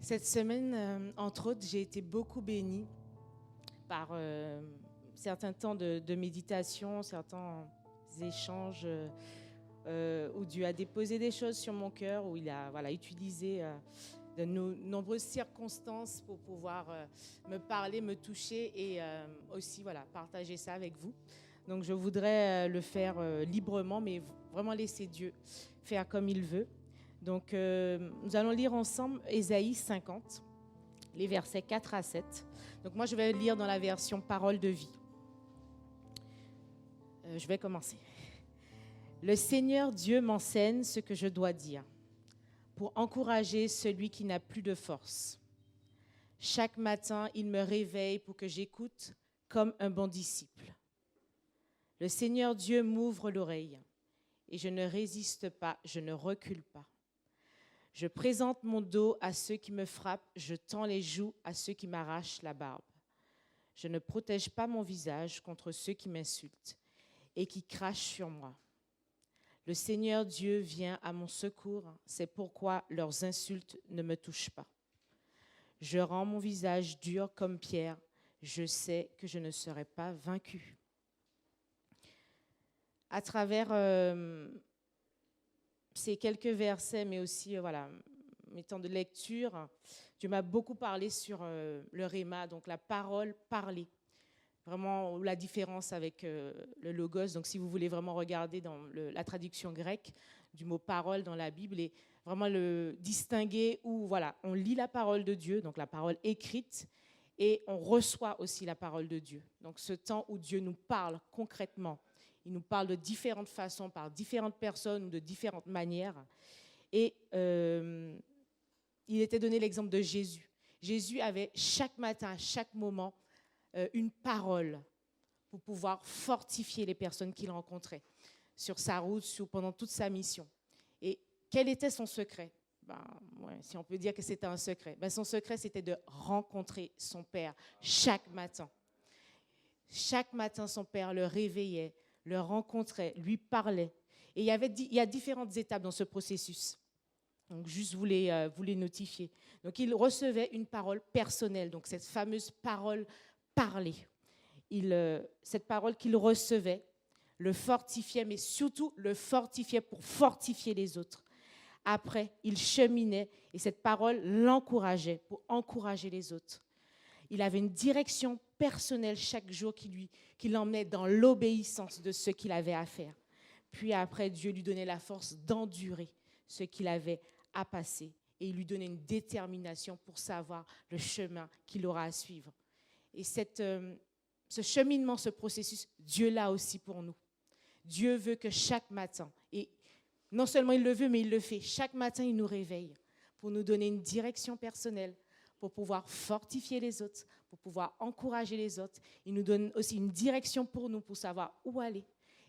Cette semaine, entre autres, j'ai été beaucoup bénie par certains temps de méditation, certains échanges où Dieu a déposé des choses sur mon cœur, où il a utilisé de nombreuses circonstances pour pouvoir me parler, me toucher et aussi partager ça avec vous. Donc je voudrais le faire librement, mais vraiment laisser Dieu faire comme il veut. Donc nous allons lire ensemble Ésaïe 50, les versets 4 à 7. Donc moi je vais lire dans la version Parole de vie. Je vais commencer. Le Seigneur Dieu m'enseigne ce que je dois dire pour encourager celui qui n'a plus de force. Chaque matin, il me réveille pour que j'écoute comme un bon disciple. Le Seigneur Dieu m'ouvre l'oreille et je ne résiste pas, je ne recule pas. Je présente mon dos à ceux qui me frappent, je tends les joues à ceux qui m'arrachent la barbe. Je ne protège pas mon visage contre ceux qui m'insultent et qui crachent sur moi. Le Seigneur Dieu vient à mon secours, c'est pourquoi leurs insultes ne me touchent pas. Je rends mon visage dur comme pierre, je sais que je ne serai pas vaincu. À travers ces quelques versets, mais aussi mes temps de lecture, Dieu m'a beaucoup parlé sur le rhéma, donc la parole parlée. Vraiment la différence avec le logos. Donc si vous voulez vraiment regarder dans la traduction grecque du mot parole dans la Bible et vraiment le distinguer où on lit la parole de Dieu, donc la parole écrite, et on reçoit aussi la parole de Dieu. Donc ce temps où Dieu nous parle concrètement, il nous parle de différentes façons, par différentes personnes ou de différentes manières. Et il était donné l'exemple de Jésus. Jésus avait chaque matin, à chaque moment, une parole pour pouvoir fortifier les personnes qu'il rencontrait sur sa route, pendant toute sa mission. Et quel était son secret ? Si on peut dire que c'était un secret, son secret, c'était de rencontrer son Père chaque matin. Chaque matin, son Père le réveillait, le rencontrait, lui parlait. Et il y a différentes étapes dans ce processus. Donc, juste vous les notifier. Donc, il recevait une parole personnelle, donc cette fameuse parole parlée. Cette parole qu'il recevait le fortifiait, mais surtout le fortifiait pour fortifier les autres. Après, il cheminait et cette parole l'encourageait pour encourager les autres. Il avait une direction personnelle chaque jour qui l'emmenait dans l'obéissance de ce qu'il avait à faire. Puis après, Dieu lui donnait la force d'endurer ce qu'il avait à passer. Et il lui donnait une détermination pour savoir le chemin qu'il aura à suivre. Et ce cheminement, ce processus, Dieu l'a aussi pour nous. Dieu veut que chaque matin, et non seulement il le veut, mais il le fait, chaque matin il nous réveille pour nous donner une direction personnelle, pour pouvoir fortifier les autres, pour pouvoir encourager les autres. Il nous donne aussi une direction pour nous, pour savoir où aller.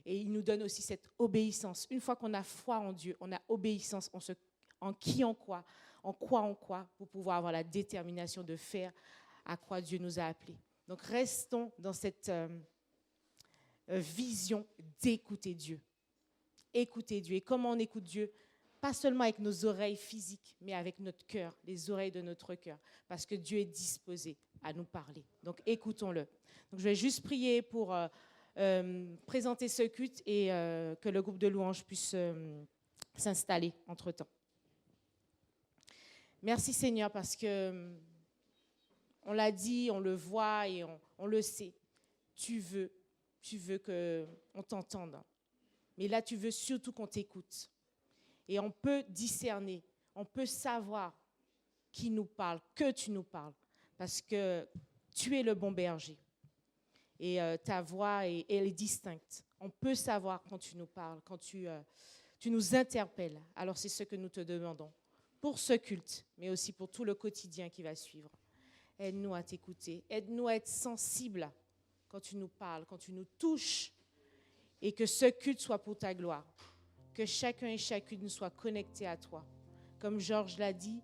Et il nous donne aussi cette obéissance. Une fois qu'on a foi en Dieu, on a obéissance en qui on croit, pour pouvoir avoir la détermination de faire à quoi Dieu nous a appelés. Donc restons dans cette vision d'écouter Dieu. Écouter Dieu. Et comment on écoute Dieu ? Pas seulement avec nos oreilles physiques, mais avec notre cœur, les oreilles de notre cœur. Parce que Dieu est disposé à nous parler. Donc écoutons-le. Donc je vais juste prier pour présenter ce culte et que le groupe de louanges puisse s'installer entre-temps. Merci Seigneur parce que on l'a dit, on le voit et on le sait. Tu veux qu'on t'entende. Mais là, tu veux surtout qu'on t'écoute. Et on peut discerner, on peut savoir qui nous parle, que tu nous parles. Parce que tu es le bon berger. Et ta voix, elle est distincte. On peut savoir quand tu nous parles, quand tu nous interpelles. Alors c'est ce que nous te demandons. Pour ce culte, mais aussi pour tout le quotidien qui va suivre. Aide-nous à t'écouter. Aide-nous à être sensibles quand tu nous parles, quand tu nous touches. Et que ce culte soit pour ta gloire. Que chacun et chacune soit connecté à toi. Comme Georges l'a dit,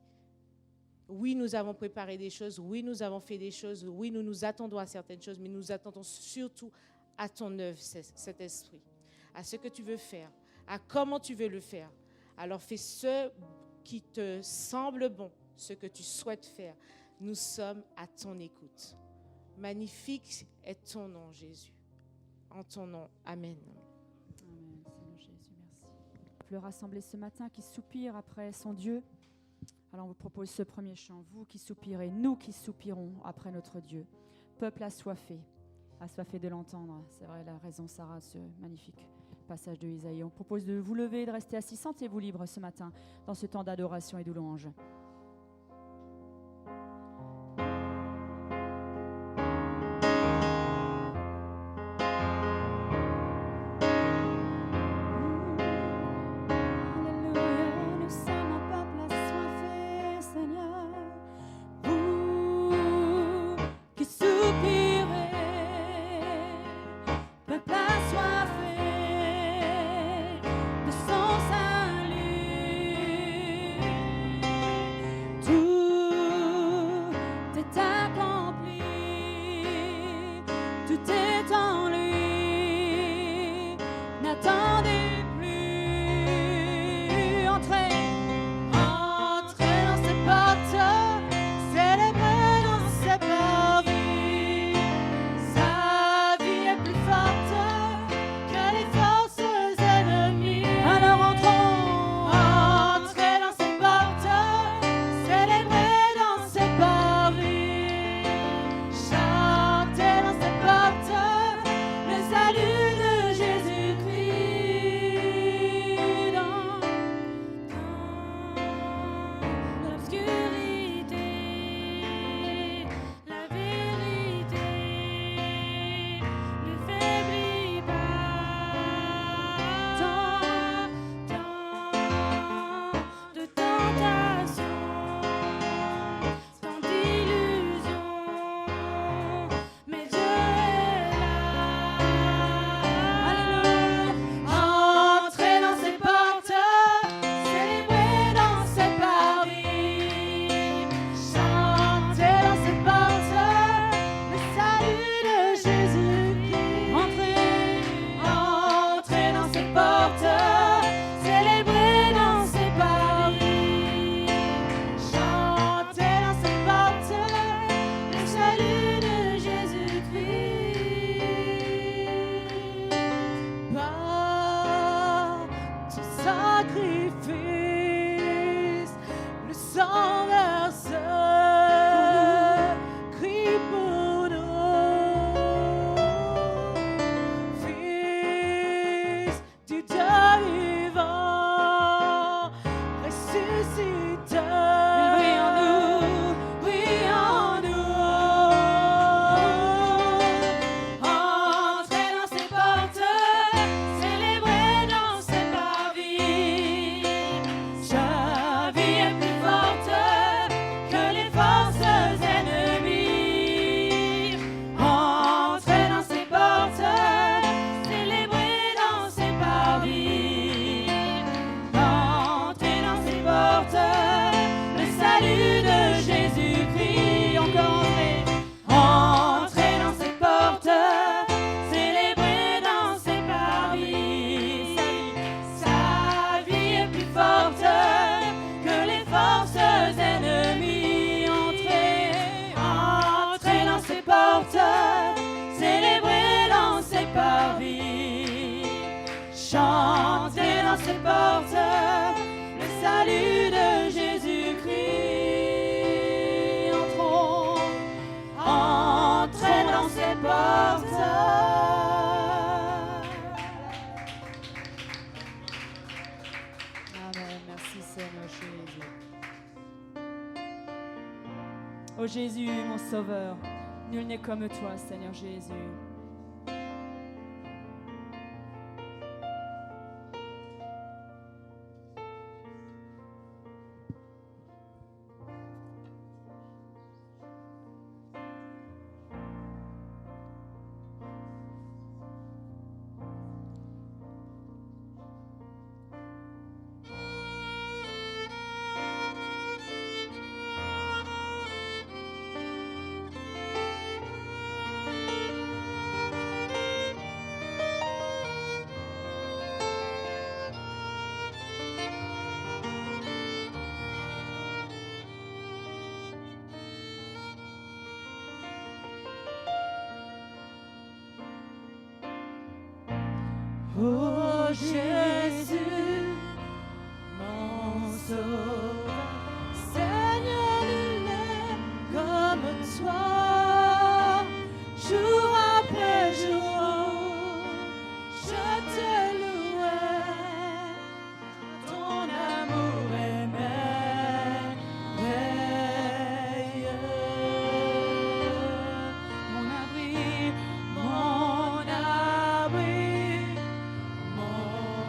oui, nous avons préparé des choses. Oui, nous avons fait des choses. Oui, nous nous attendons à certaines choses. Mais nous attendons surtout à ton œuvre, cet esprit. À ce que tu veux faire. À comment tu veux le faire. Alors fais ce qui te semble bon. ce que tu souhaites faire. Nous sommes à ton écoute. Magnifique est ton nom, Jésus. En ton nom, Amen. Amen, Seigneur Jésus, merci. Le rassemblé ce matin qui soupire après son Dieu. Alors on vous propose ce premier chant. Vous qui soupirez, nous qui soupirons après notre Dieu. Peuple assoiffé de l'entendre. C'est vrai, la raison, Sarah, ce magnifique passage de Isaïe. On propose de vous lever et de rester assis. Sentez-vous libre ce matin dans ce temps d'adoration et de louange. Ô Jésus, mon Sauveur, nul n'est comme toi, Seigneur Jésus. Oh Jésus, mon sauveur, Seigneur, nul n'est comme toi. Jour après jour, je te louerai. Ton amour est merveilleux. Mon abri, mon abri, mon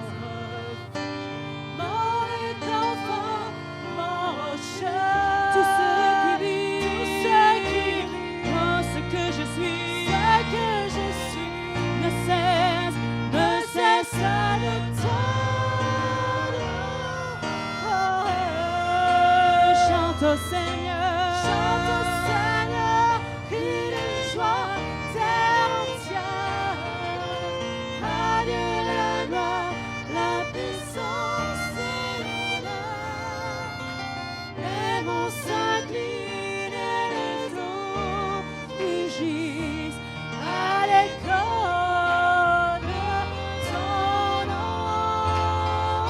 refuge, mon réconfort, mon rocher. Tout ce qui vit, oh, ce que je suis, ne cesse de chante au Seigneur, crie de joie, terre entière. Adieu la gloire, la puissance et l'honneur. Les monts s'inclinent et les flots rugissent à l'écho de ton nom.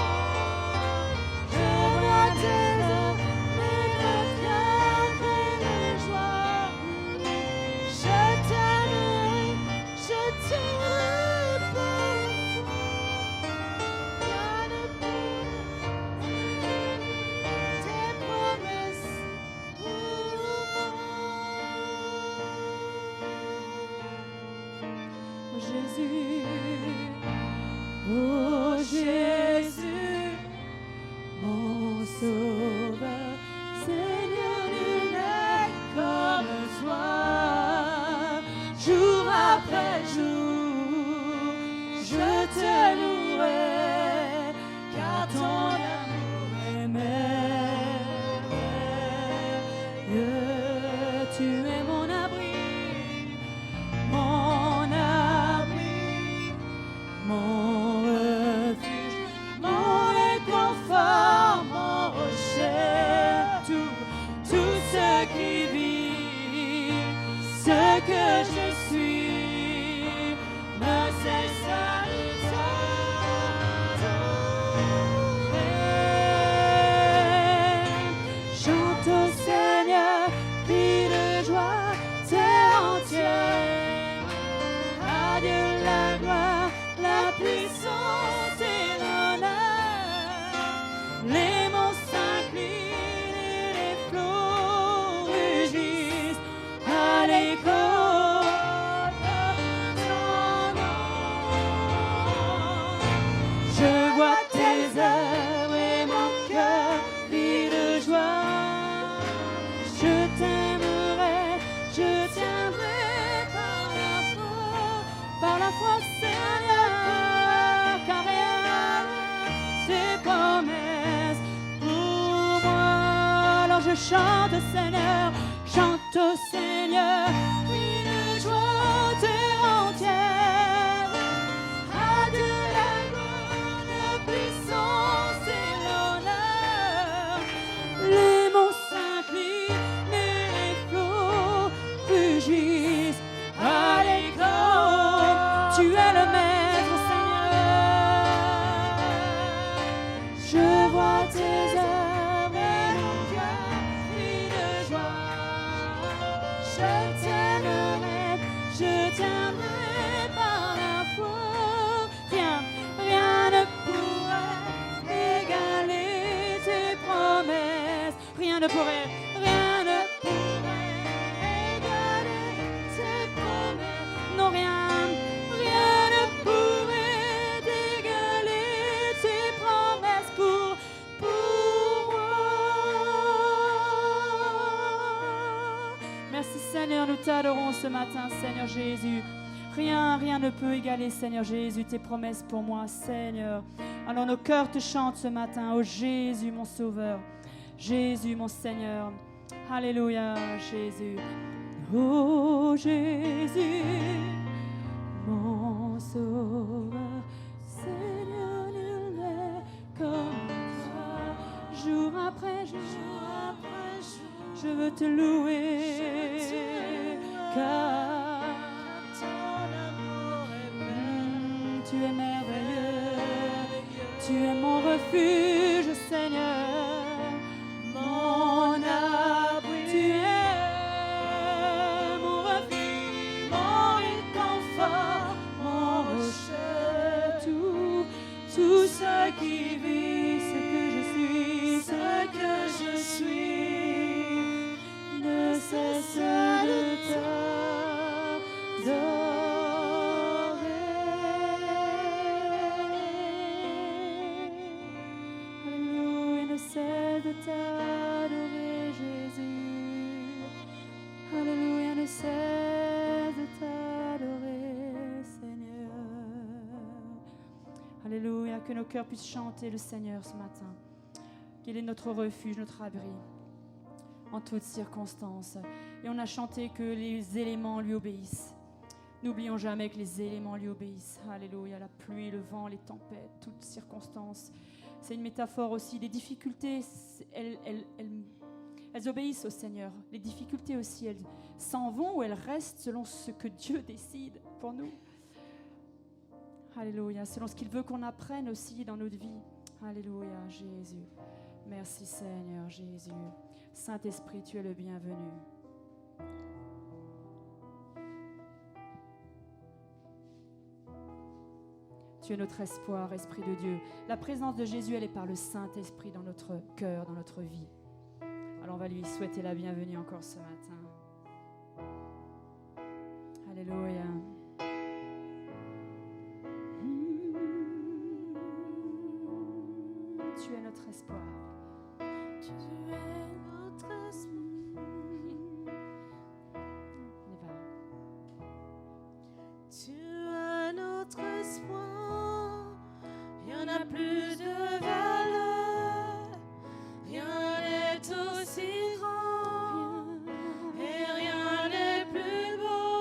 Je vois tes œuvres, mais le cœur crée de joie. Je t'aimerai parfois. Rien ne peut tes promesses pour moi. Oh Jésus, oh Jésus, mon sauveur, Seigneur, nul n'est comme toi. Jour après jour, je te louerai, car ton amour est merveilleux. Tu es mon abri, mon refuge, mon réconfort, mon rocher. Tout ce qui vit, ce que je suis, ne cesse de t'adorer. Chante au Seigneur, crie de joie, terre entière. Adieu la gloire, la puissance et l'honneur. Les monts s'inclinent et les flots rugissent à l'écho de ton nom. Je vois tes œuvres et mon cœur crie de joie. Je t'aimerai, je tiendrai par la foi, Seigneur, car rien tes promesses pour moi. Alors je chante, Seigneur, chante au Seigneur, crie de joie, terre entière. Adieu la gloire, la puissance et l'honneur. Les monts s'inclinent et les flots rugissent à l'écho. Tu es le maître, Seigneur. Je vois tes œuvres et mon cœur crie de joie. Je t'aimerai, je tiendrai par la foi. Rien ne pourrait égaler tes promesses. Rien ne pourrait égaler tes promesses. Non, rien ne pourrait égaler tes promesses pour moi. Merci Seigneur, nous t'adorons ce matin, Seigneur Jésus. Rien ne peut égaler, Seigneur Jésus, tes promesses pour moi, Seigneur. Alors nos cœurs te chantent ce matin, oh Jésus, mon Sauveur, Jésus, mon Seigneur. Alléluia, Jésus. Oh Jésus, mon Sauveur, Seigneur, nul n'est comme toi. Jour après jour, je veux te louer, car ton amour est merveilleux. Tu es merveilleux. Tu es mon refuge, Seigneur, mon abri. Tu es mon refuge, mon réconfort, mon rocher. Tout ce qui vit, ce que je suis, ne cesse de t'adorer. Alléluia, ne cesse de t'adorer, Jésus. Alléluia, ne cesse de t'adorer, Seigneur. Alléluia, que nos cœurs puissent chanter le Seigneur ce matin. Qu'il est notre refuge, notre abri en toutes circonstances. Et on a chanté que les éléments lui obéissent. N'oublions jamais que les éléments lui obéissent. Alléluia, la pluie, le vent, les tempêtes, toutes circonstances. C'est une métaphore aussi. Les difficultés, elles obéissent au Seigneur. Les difficultés aussi, elles s'en vont ou elles restent selon ce que Dieu décide pour nous. Alléluia, selon ce qu'il veut qu'on apprenne aussi dans notre vie. Alléluia, Jésus. Merci Seigneur, Jésus. Saint-Esprit, tu es le bienvenu. Tu es notre espoir, Esprit de Dieu. La présence de Jésus, elle est par le Saint-Esprit dans notre cœur, dans notre vie. Alors on va lui souhaiter la bienvenue encore ce matin. Alléluia. Tu es notre espoir. Tu es notre espoir. On y va. Tu es notre espoir. Rien n'a plus de valeur. Rien n'est aussi grand. Et rien n'est plus beau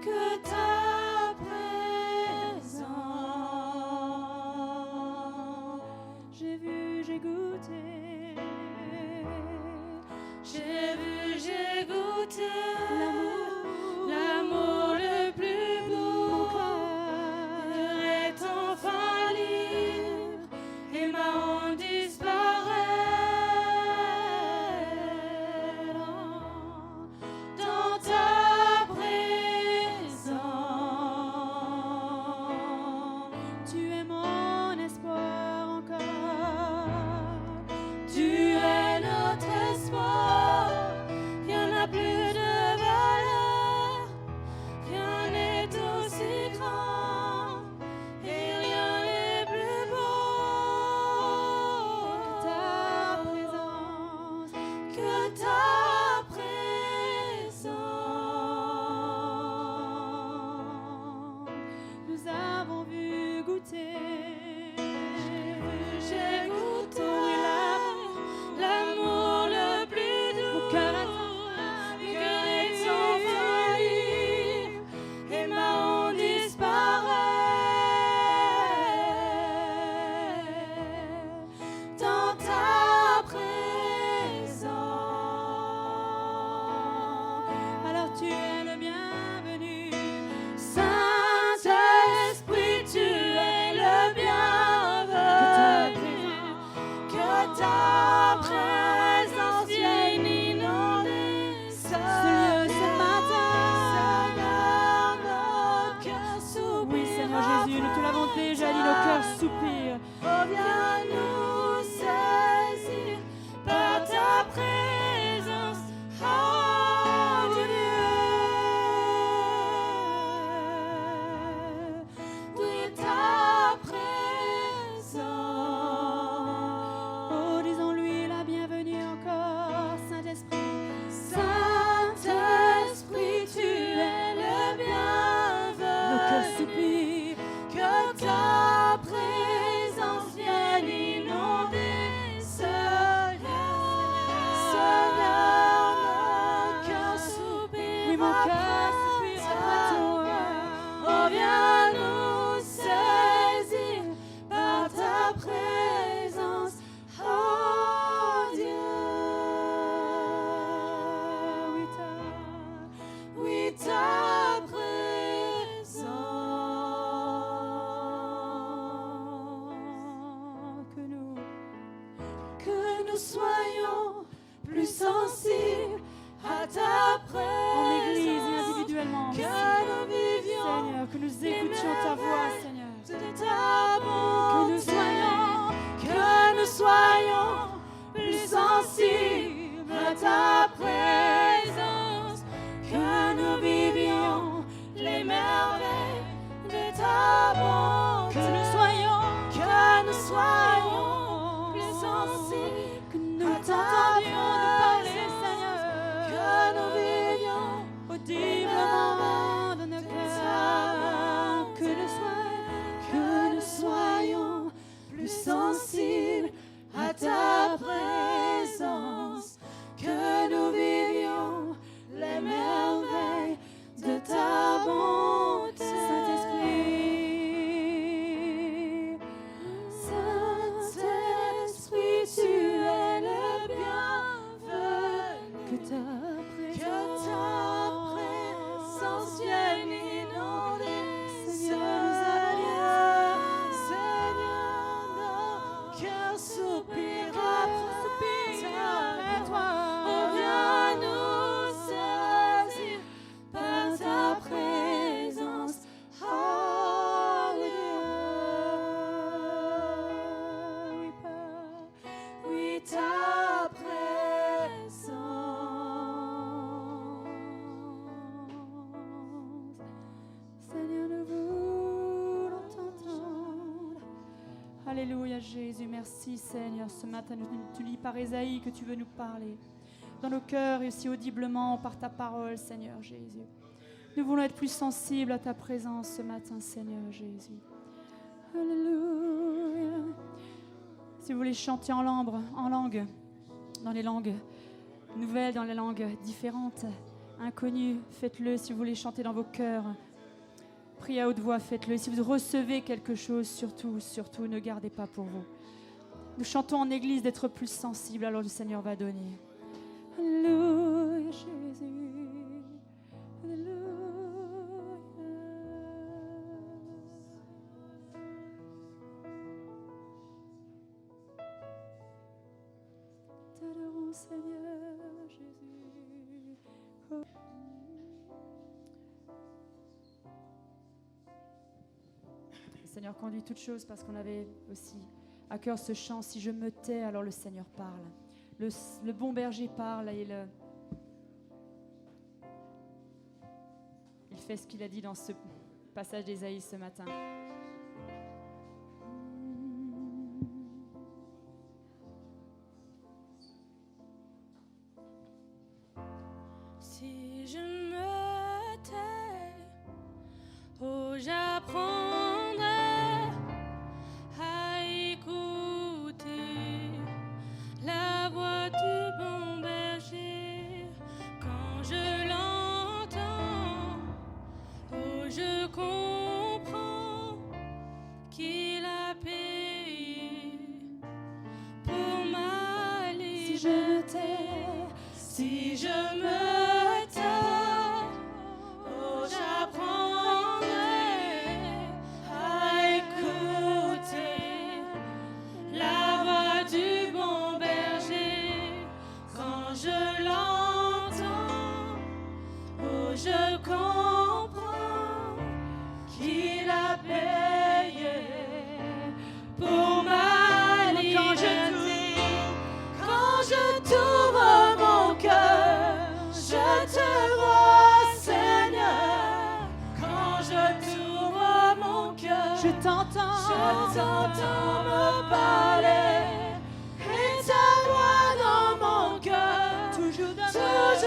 que ta présence. J'ai vu, j'ai goûté. J'ai vu, j'ai goûté L'amour, l'amour le plus beau. mon cœur Est enfin libre et ma honte disparaît. Dans ta présence, tu es mon espoir encore. tu es notre espoir. Rien n'a plus de valeur, rien n'est aussi grand et rien n'est plus beau Ta présence, que ta présence. nous avons vu goûter. J'ai goûté Oui, l'amour le plus doux. Mon cœur est Mon cœur est enfin libre et ma honte disparaît. Dans ta présence. Alors tu es le bienvenu. Saint-Esprit, tu es le bienvenu. Que ta présence vienne inonder ce lieu ce matin. Seigneur, notre cœur soupire Oui, Seigneur Jésus, nous te l'avons déjà dit, nos cœurs soupirent. Oh, viens nous saisir par ta présence, oh Dieu. Oui, ta présence. Oh, disons-lui la bienvenue encore, Saint-Esprit. Saint-Esprit, tu es le Nos cœurs bienvenu. soupirent. Que ta présence vienne inonder ce lieu. Seigneur, mon cœur soupire Oui, mon cœur après soupire ta après toi. gloire. Oh, viens nous saisir par ta présence, oh Dieu. Oui, ta Oui, ta présence. soyons plus sensibles à ta présence. En Église et individuellement aussi. Que nous vivions Seigneur, que nous écoutions ta voix, Seigneur. de ta bonté. Que nous soyons plus sensibles à ta présence. Que nous vivions les merveilles de ta bonté. Que nous soyons plus sensibles que nous à ta t'entendions nous parler, présence. Seigneur. Que nous vivions Audiblement de nos cœurs. que nous soyons plus sensibles à ta présence. Que nous vivions les merveilles de ta bonté. Saint-Esprit, tu es le bienvenu. Que ta présence vienne inonder ce lieu. Seigneur, nos cœurs soupirent après toi. Oh, viens nous saisir par ta présence. Alléluia. Oui, ta présence. Seigneur, nous voulons t'entendre. Alléluia, Jésus. Merci, Seigneur. Ce matin, tu lis par Ésaïe que tu veux nous parler. Dans nos cœurs et aussi audiblement par ta parole, Seigneur Jésus. Nous voulons être plus sensibles à ta présence ce matin, Seigneur Jésus. Alléluia. Si vous voulez chanter en langue, dans les langues nouvelles, dans les langues différentes, inconnues, faites-le. Si vous voulez chanter dans vos cœurs, priez à haute voix, faites-le. Et si vous recevez quelque chose, surtout, ne gardez pas pour vous. Nous chantons en église d'être plus sensibles, alors le Seigneur va donner. Alléluia, Jésus. Alléluia. T'adorons, Seigneur Jésus. Oh. Le Seigneur conduit toutes choses parce qu'on avait aussi à cœur ce chant. Si je me tais, alors le Seigneur parle. Le bon berger parle et il fait ce qu'il a dit dans ce passage d'Ésaïe ce matin. Si je me tais, oh, j'apprendrai à écouter la voix du bon berger. Quand je l'entends, oh, je comprends qu'il a payé pour ma liberté. Si je me tais, oh, j'apprendrai à écouter la voix du bon berger. Quand je l'entends, oh, je comprends qu'il a payé pour ma liberté. Quand je t'ouvre mon cœur, je te vois, Seigneur. Quand je t'ouvre mon cœur, Je t'entends me parler. Et ta voix dans mon cœur, toujours demeure.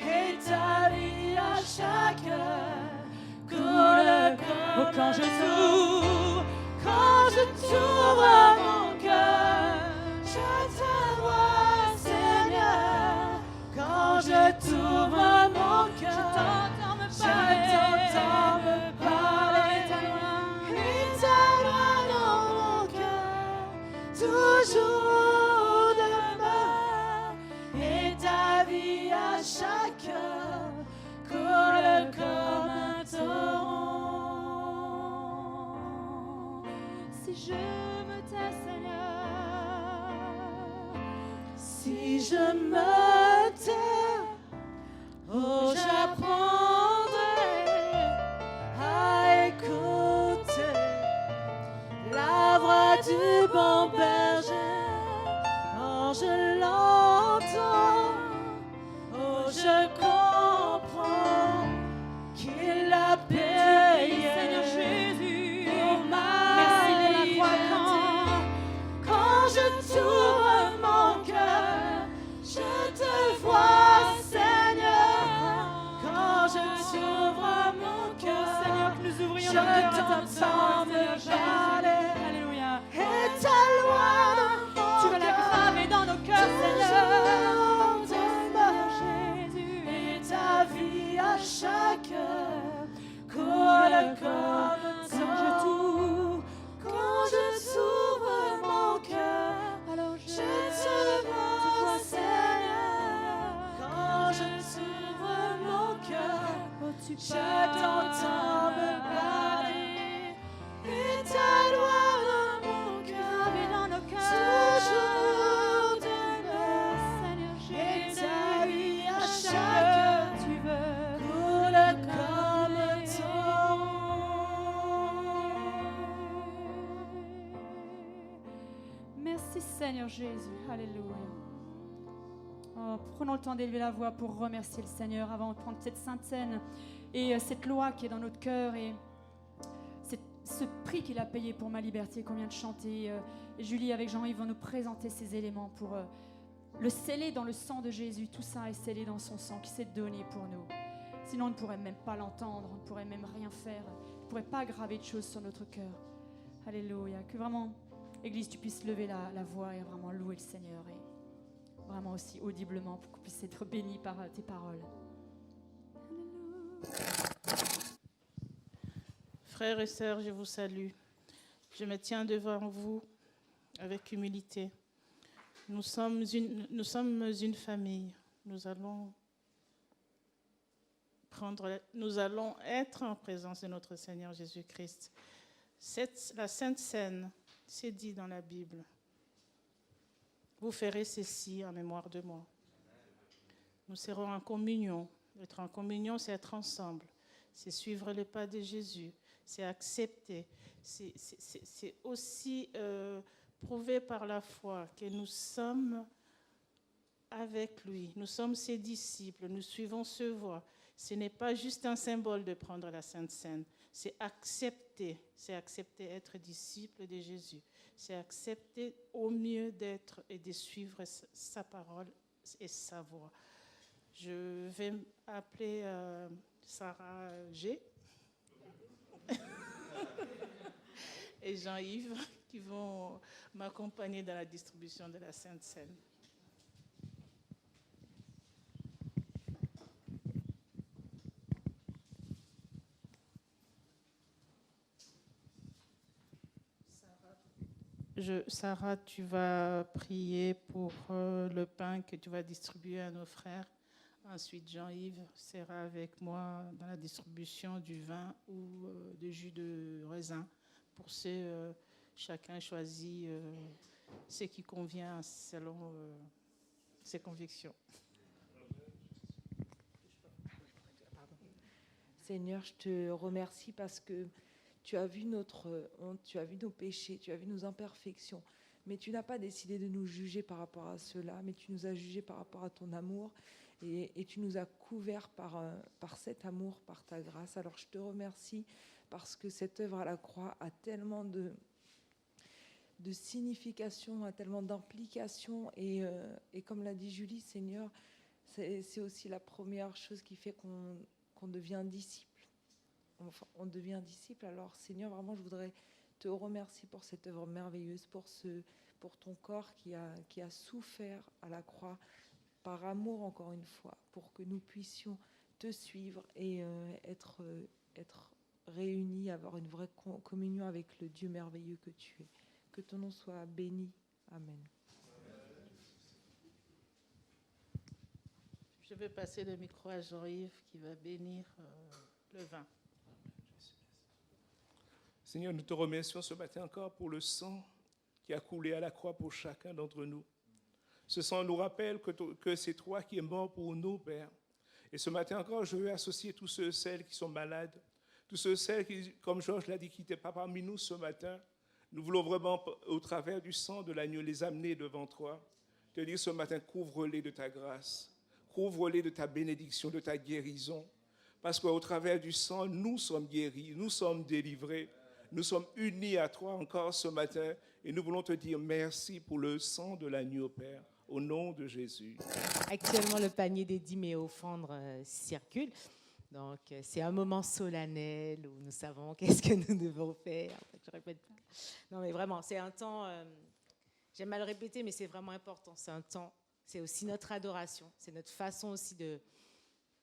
Et ta vie à chaque heure coule comme quand je quand je t'ouvre mon cœur, je te vois, Seigneur. Quand je t'ouvre mon cœur, je t'entends me je parler. t'entends me parler. Et ta loi dans mon cœur, toujours demeure. Et ta vie à chaque heure coule comme un torrent. Si je me tais, Seigneur, Si je me tais, oh, j'apprendrai à écouter la voix du bon berger. Quand je l'entends, oh, je comprends qu'il a payé. Seigneur Jésus, pour ma merci pour la croix. liberté. Quand je t'ouvre mon cœur, je te vois, Seigneur. Quand je t'ouvre mon cœur, Seigneur, que nous ouvrions je nos cœurs à ta t'entends parole, me Seigneur Jésus. parler. Alléluia. Et ta loi dans mon Tu vas la cœur, graver dans nos cœurs, Seigneur. Seigneur Jésus. et ta vie à chaque heure coule comme Quand je t'ouvre, quand je t'ouvre mon cœur, alors je te vois, Seigneur. Quand je t'ouvre mon cœur, oh, tu je t'entends me parler. Et ta loi dans mon cœur, gravé dans nos cœurs. toujours de Seigneur et Jésus, ta vie à chaque chaque heure heure tu veux. coule comme Merci Seigneur Jésus. Alléluia. Oh, prenons le temps d'élever la voix pour remercier le Seigneur avant de prendre cette sainte scène et cette loi qui est dans notre cœur et ce prix qu'il a payé pour ma liberté qu'on vient de chanter. Et Julie avec Jean-Yves vont nous présenter ces éléments pour le sceller dans le sang de Jésus. Tout ça est scellé dans son sang qui s'est donné pour nous. Sinon on ne pourrait même pas l'entendre, on ne pourrait même rien faire, on ne pourrait pas graver de choses sur notre cœur. Alléluia. Que vraiment, Église, tu puisses lever la voix et vraiment louer le Seigneur et vraiment aussi audiblement pour qu'on puisse être bénis par tes paroles. Frères et sœurs, je vous salue. Je me tiens devant vous avec humilité. Nous sommes une famille. Nous allons être en présence de notre Seigneur Jésus-Christ. La Sainte Seine, c'est dit dans la Bible. Vous ferez ceci en mémoire de moi. Nous serons en communion. Être en communion, c'est être ensemble. C'est suivre les pas de Jésus. C'est accepter. C'est aussi prouver par la foi que nous sommes avec lui. Nous sommes ses disciples. Nous suivons ses voies. Ce n'est pas juste un symbole de prendre la Sainte Seine. C'est accepter être disciple de Jésus. C'est accepter au mieux d'être et de suivre sa parole et sa voie. Je vais appeler Sarah G. et Jean-Yves qui vont m'accompagner dans la distribution de la Sainte Seine. Sarah, tu vas prier pour le pain que tu vas distribuer à nos frères. Ensuite, Jean-Yves sera avec moi dans la distribution du vin ou du jus de raisin. Pour chacun choisit ce qui convient selon ses convictions. Seigneur, je te remercie parce que tu as vu notre honte, tu as vu nos péchés, tu as vu nos imperfections. Mais tu n'as pas décidé de nous juger par rapport à cela, mais tu nous as jugés par rapport à ton amour. Et tu nous as couverts par cet amour, par ta grâce. Alors je te remercie parce que cette œuvre à la croix a tellement de signification, a tellement d'implication. Et comme l'a dit Julie, Seigneur, c'est aussi la première chose qui fait qu'on devient disciple. Enfin, on devient disciple. Alors Seigneur, vraiment, je voudrais te remercier pour cette œuvre merveilleuse, pour ton corps qui a souffert à la croix, par amour encore une fois, pour que nous puissions te suivre et être réunis, avoir une vraie communion avec le Dieu merveilleux que tu es. Que ton nom soit béni. Amen. Je vais passer le micro à Jean-Yves qui va bénir le vin. Seigneur, nous te remercions ce matin encore pour le sang qui a coulé à la croix pour chacun d'entre nous. Ce sang nous rappelle que c'est toi qui es mort pour nous, Père. Et ce matin encore, je veux associer tous ceux et celles qui sont malades, tous ceux et celles qui, comme Georges l'a dit, qui n'étaient pas parmi nous ce matin. Nous voulons vraiment, au travers du sang de l'agneau, les amener devant toi. Te dire ce matin, couvre-les de ta grâce, couvre-les de ta bénédiction, de ta guérison. Parce qu'au travers du sang, nous sommes guéris, nous sommes délivrés, nous sommes unis à toi encore ce matin. Et nous voulons te dire merci pour le sang de l'agneau, Père, au nom de Jésus. Actuellement, le panier des dîmes et offrandes circule. Donc, c'est un moment solennel où nous savons qu'est-ce que nous devons faire. Je répète pas. Non, mais vraiment, c'est un temps, j'aime mal le répéter, mais c'est vraiment important. C'est un temps, c'est aussi notre adoration. C'est notre façon aussi de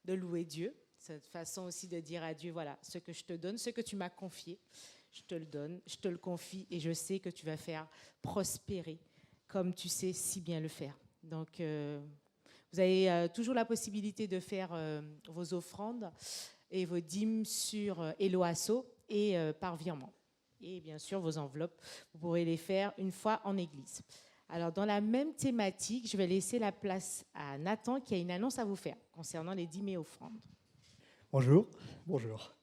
louer Dieu. C'est notre façon aussi de dire à Dieu, voilà, ce que je te donne, ce que tu m'as confié, je te le donne, je te le confie et je sais que tu vas faire prospérer comme tu sais si bien le faire. Donc, vous avez toujours la possibilité de faire vos offrandes et vos dîmes sur Eloasso et par virement. Et bien sûr, vos enveloppes, vous pourrez les faire une fois en église. Alors, dans la même thématique, je vais laisser la place à Nathan qui a une annonce à vous faire concernant les dîmes et offrandes. Bonjour. Bonjour.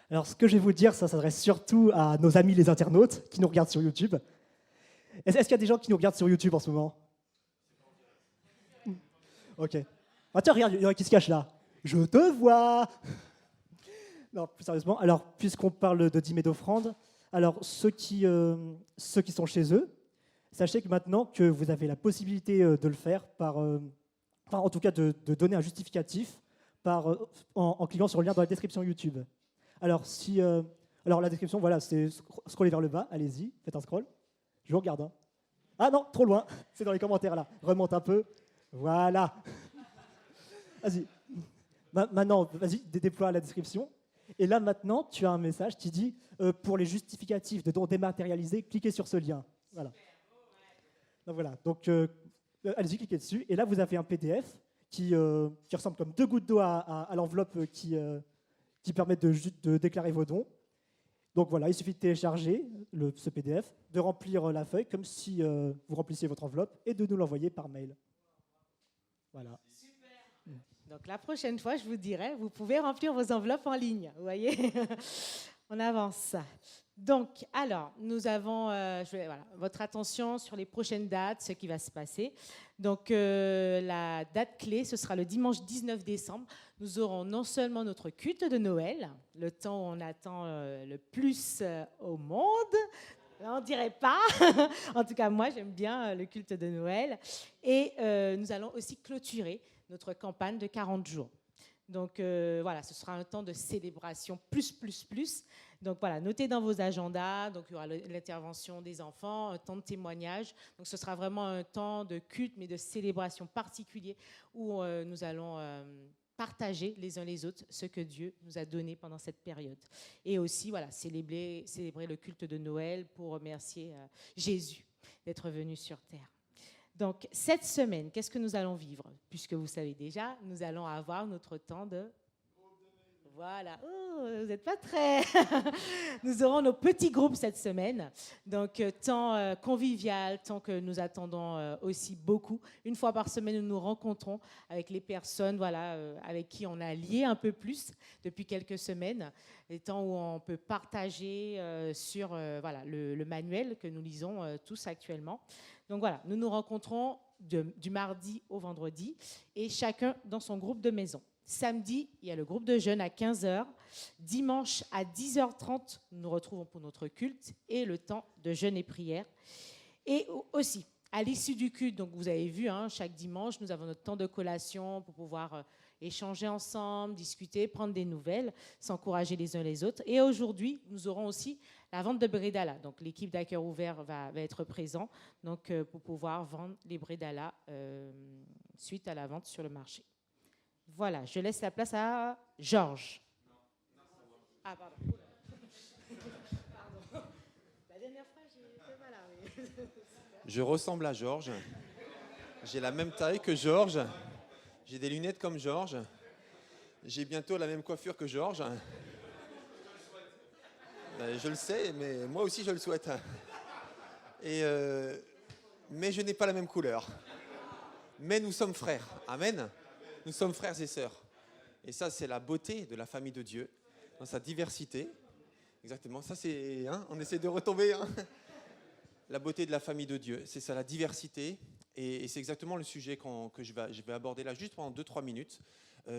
Alors, ce que je vais vous dire, ça s'adresse surtout à nos amis les internautes qui nous regardent sur YouTube. Est-ce qu'il y a des gens qui nous regardent sur YouTube en ce moment? Ok. Ah, tiens, regarde, il y en a qui se cache là. Je te vois. Non, plus sérieusement. Alors, puisqu'on parle de dîmes et d'offrandes, alors ceux qui sont chez eux, sachez que maintenant que vous avez la possibilité de le faire en tout cas de donner un justificatif en cliquant sur le lien dans la description YouTube. Alors, la description, voilà, c'est scroller vers le bas, allez-y, faites un scroll. Je vous regarde. Hein. Ah non, trop loin, c'est dans les commentaires là. Remonte un peu. Voilà. Vas-y. Maintenant, vas-y, déploie la description. Et là, maintenant, tu as un message qui dit pour les justificatifs de dons dématérialisés, cliquez sur ce lien. Voilà. Donc, voilà. Donc, allez-y, cliquez dessus. Et là, vous avez un PDF qui ressemble comme 2 gouttes d'eau à l'enveloppe qui permet de déclarer vos dons. Donc voilà, il suffit de télécharger ce PDF, de remplir la feuille comme si vous remplissiez votre enveloppe et de nous l'envoyer par mail. Voilà. Super. Donc la prochaine fois, je vous dirai, vous pouvez remplir vos enveloppes en ligne. Vous voyez, on avance. Donc, alors, nous avons votre attention sur les prochaines dates, ce qui va se passer. Donc, la date clé, ce sera le dimanche 19 décembre. Nous aurons non seulement notre culte de Noël, le temps où on attend le plus au monde, on ne dirait pas. En tout cas, moi, j'aime bien le culte de Noël. Et nous allons aussi clôturer notre campagne de 40 jours. Donc, voilà, ce sera un temps de célébration plus. Donc, voilà, notez dans vos agendas. Donc, il y aura l'intervention des enfants, un temps de témoignage. Donc, ce sera vraiment un temps de culte, mais de célébration particulier où nous allons partager les uns les autres ce que Dieu nous a donné pendant cette période. Et aussi, voilà, célébrer le culte de Noël pour remercier Jésus d'être venu sur terre. Donc, cette semaine, qu'est-ce que nous allons vivre? Puisque vous savez déjà, nous allons avoir notre temps de... Voilà. Oh, vous n'êtes pas très... Nous aurons nos petits groupes cette semaine. Donc, temps convivial, temps que nous attendons aussi beaucoup. Une fois par semaine, nous nous rencontrons avec les personnes avec qui on a lié un peu plus depuis quelques semaines. Les temps où on peut partager sur le manuel que nous lisons tous actuellement. Donc voilà, nous nous rencontrons du mardi au vendredi et chacun dans son groupe de maison. Samedi, il y a le groupe de jeunes à 15h. Dimanche à 10h30, nous nous retrouvons pour notre culte et le temps de jeûne et prière. Et aussi, à l'issue du culte, donc vous avez vu, chaque dimanche, nous avons notre temps de collation pour pouvoir échanger ensemble, discuter, prendre des nouvelles, s'encourager les uns les autres. Et aujourd'hui, nous aurons aussi la vente de Bredala. Donc, l'équipe d'À Cœur Ouvert va être présent pour pouvoir vendre les Bredala suite à la vente sur le marché. Voilà, je laisse la place à Georges. Ah, pardon. Pardon. La dernière fois, j'étais pas là. Oui. Je ressemble à Georges. J'ai la même taille que Georges. J'ai des lunettes comme Georges. J'ai bientôt la même coiffure que Georges. Je le sais, mais moi aussi je le souhaite. Et mais je n'ai pas la même couleur. Mais nous sommes frères. Amen. Nous sommes frères et sœurs. Et ça, c'est la beauté de la famille de Dieu, dans sa diversité. Exactement. Ça, c'est... on essaie de retomber. La beauté de la famille de Dieu, c'est ça, la diversité. Et c'est exactement le sujet que je vais aborder là, juste pendant 2-3 minutes,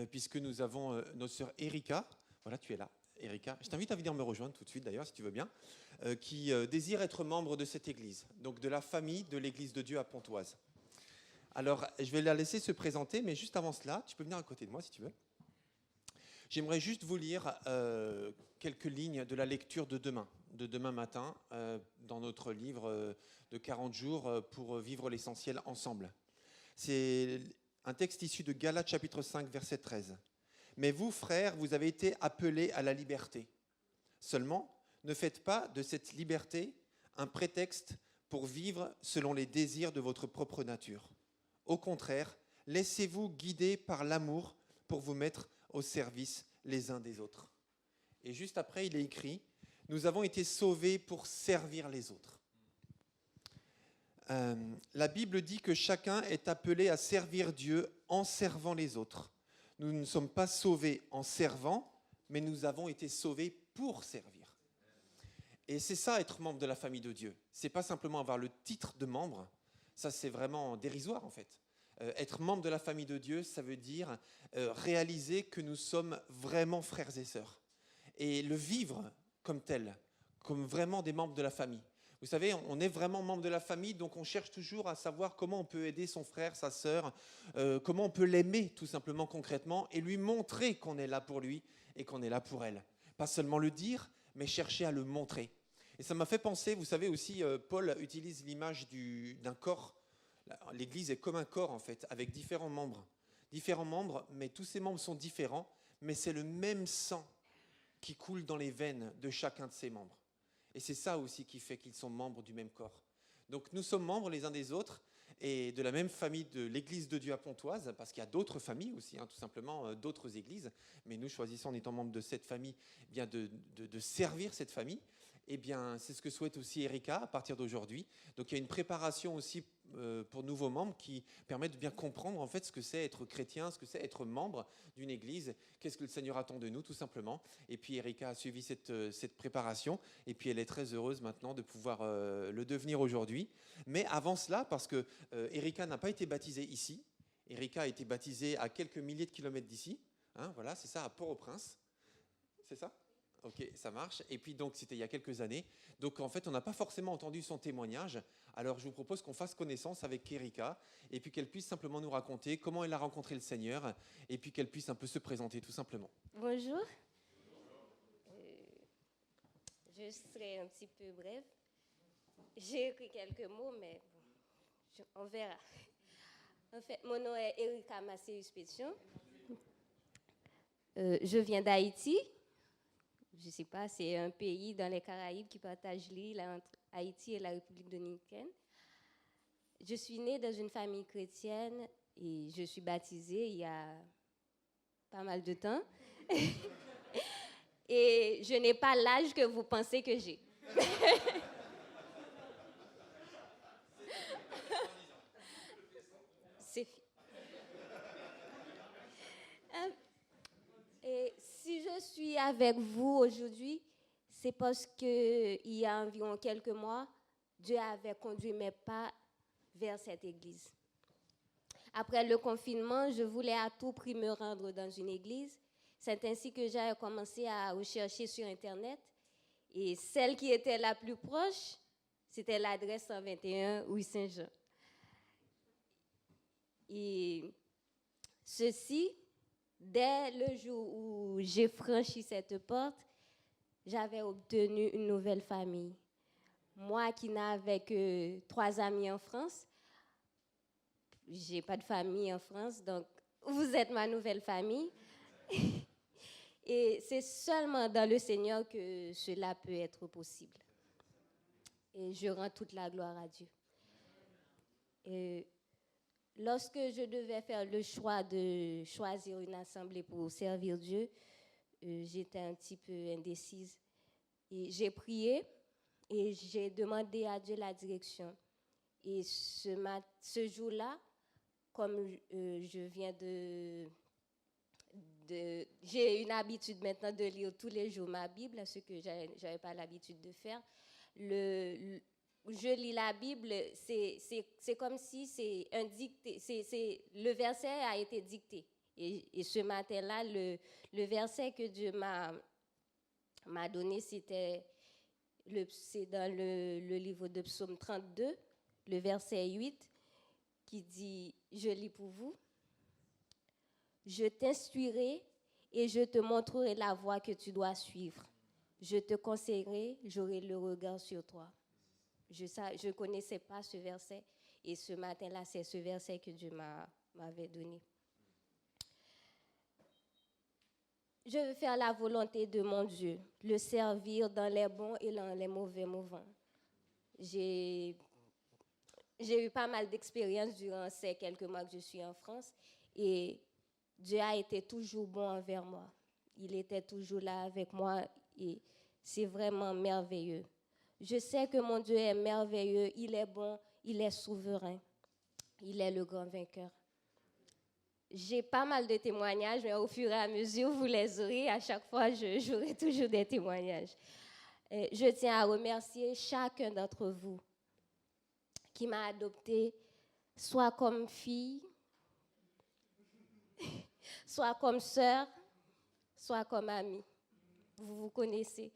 puisque nous avons notre sœur Erika. Voilà, tu es là, Erika. Je t'invite à venir me rejoindre tout de suite, d'ailleurs, si tu veux bien, qui désire être membre de cette église, donc de la famille de l'église de Dieu à Pontoise. Alors, je vais la laisser se présenter, mais juste avant cela, tu peux venir à côté de moi, si tu veux. J'aimerais juste vous lire quelques lignes de la lecture de demain matin, dans notre livre de 40 jours pour vivre l'essentiel ensemble. C'est un texte issu de Galates chapitre 5, verset 13. « Mais vous, frères, vous avez été appelés à la liberté. Seulement, ne faites pas de cette liberté un prétexte pour vivre selon les désirs de votre propre nature. Au contraire, laissez-vous guider par l'amour pour vous mettre au service les uns des autres. » Et juste après, il est écrit « Nous avons été sauvés pour servir les autres. » La Bible dit que chacun est appelé à servir Dieu en servant les autres. Nous ne sommes pas sauvés en servant, mais nous avons été sauvés pour servir. Et c'est ça, être membre de la famille de Dieu. C'est pas simplement avoir le titre de membre, ça c'est vraiment dérisoire en fait. Être membre de la famille de Dieu, ça veut dire réaliser que nous sommes vraiment frères et sœurs. Et le vivre comme tel, comme vraiment des membres de la famille. Vous savez, on est vraiment membre de la famille, donc on cherche toujours à savoir comment on peut aider son frère, sa sœur, comment on peut l'aimer tout simplement concrètement et lui montrer qu'on est là pour lui et qu'on est là pour elle. Pas seulement le dire, mais chercher à le montrer. Et ça m'a fait penser, vous savez aussi, Paul utilise l'image d'un corps. L'Église est comme un corps en fait, avec différents membres. Différents membres, mais tous ces membres sont différents, mais c'est le même sang qui coule dans les veines de chacun de ces membres. Et c'est ça aussi qui fait qu'ils sont membres du même corps. Donc nous sommes membres les uns des autres et de la même famille de l'Église de Dieu à Pontoise, parce qu'il y a d'autres familles aussi, tout simplement d'autres églises. Mais nous choisissons, en étant membres de cette famille, eh bien de servir cette famille. Eh bien, c'est ce que souhaite aussi Erika à partir d'aujourd'hui. Donc il y a une préparation aussi pour nouveaux membres qui permet de bien comprendre en fait ce que c'est être chrétien, ce que c'est être membre d'une église, qu'est-ce que le Seigneur attend de nous tout simplement. Et puis Erika a suivi cette préparation et puis elle est très heureuse maintenant de pouvoir le devenir aujourd'hui. Mais avant cela, parce que Erika n'a pas été baptisée ici, Erika a été baptisée à quelques milliers de kilomètres d'ici, voilà, c'est ça, à Port-au-Prince, c'est ça ? Ok, ça marche. Et puis donc, c'était il y a quelques années. Donc en fait, on n'a pas forcément entendu son témoignage. Alors je vous propose qu'on fasse connaissance avec Erika et puis qu'elle puisse simplement nous raconter comment elle a rencontré le Seigneur et puis qu'elle puisse un peu se présenter tout simplement. Bonjour. Je serai un petit peu brève. J'ai écrit quelques mots, mais bon, on verra. En fait, mon nom est Erika Macéus Pétion. Je viens d'Haïti. Je ne sais pas, c'est un pays dans les Caraïbes qui partage l'île entre Haïti et la République dominicaine. Je suis née dans une famille chrétienne et je suis baptisée il y a pas mal de temps. Et je n'ai pas l'âge que vous pensez que j'ai. C'est fini. Et si je suis avec vous aujourd'hui, c'est parce qu'il y a environ quelques mois, Dieu avait conduit mes pas vers cette église. Après le confinement, je voulais à tout prix me rendre dans une église. C'est ainsi que j'ai commencé à rechercher sur Internet. Et celle qui était la plus proche, c'était l'adresse 121 rue Saint-Jean. Et ceci, dès le jour où j'ai franchi cette porte, j'avais obtenu une nouvelle famille. Moi qui n'avais que 3 amis en France, je n'ai pas de famille en France, donc vous êtes ma nouvelle famille. Et c'est seulement dans le Seigneur que cela peut être possible. Et je rends toute la gloire à Dieu. Et lorsque je devais faire le choix de choisir une assemblée pour servir Dieu, j'étais un petit peu indécise. Et j'ai prié et j'ai demandé à Dieu la direction. Et ce jour-là, comme je viens j'ai une habitude maintenant de lire tous les jours ma Bible, ce que je n'avais pas l'habitude de faire. Je lis la Bible, c'est comme si c'est un dicté, le verset a été dicté. Et ce matin-là, le verset que Dieu m'a donné, c'est dans le livre de Psaume 32, le verset 8, qui dit, je lis pour vous, « Je t'instruirai et je te montrerai la voie que tu dois suivre. Je te conseillerai, j'aurai le regard sur toi. » Je ne connaissais pas ce verset et ce matin-là, c'est ce verset que Dieu m'avait donné. Je veux faire la volonté de mon Dieu, le servir dans les bons et dans les mauvais moments. J'ai eu pas mal d'expériences durant ces quelques mois que je suis en France et Dieu a été toujours bon envers moi. Il était toujours là avec moi et c'est vraiment merveilleux. Je sais que mon Dieu est merveilleux, il est bon, il est souverain, il est le grand vainqueur. J'ai pas mal de témoignages, mais au fur et à mesure, vous les aurez. À chaque fois, j'aurai toujours des témoignages. Je tiens à remercier chacun d'entre vous qui m'a adoptée, soit comme fille, soit comme sœur, soit comme amie. Vous vous connaissez.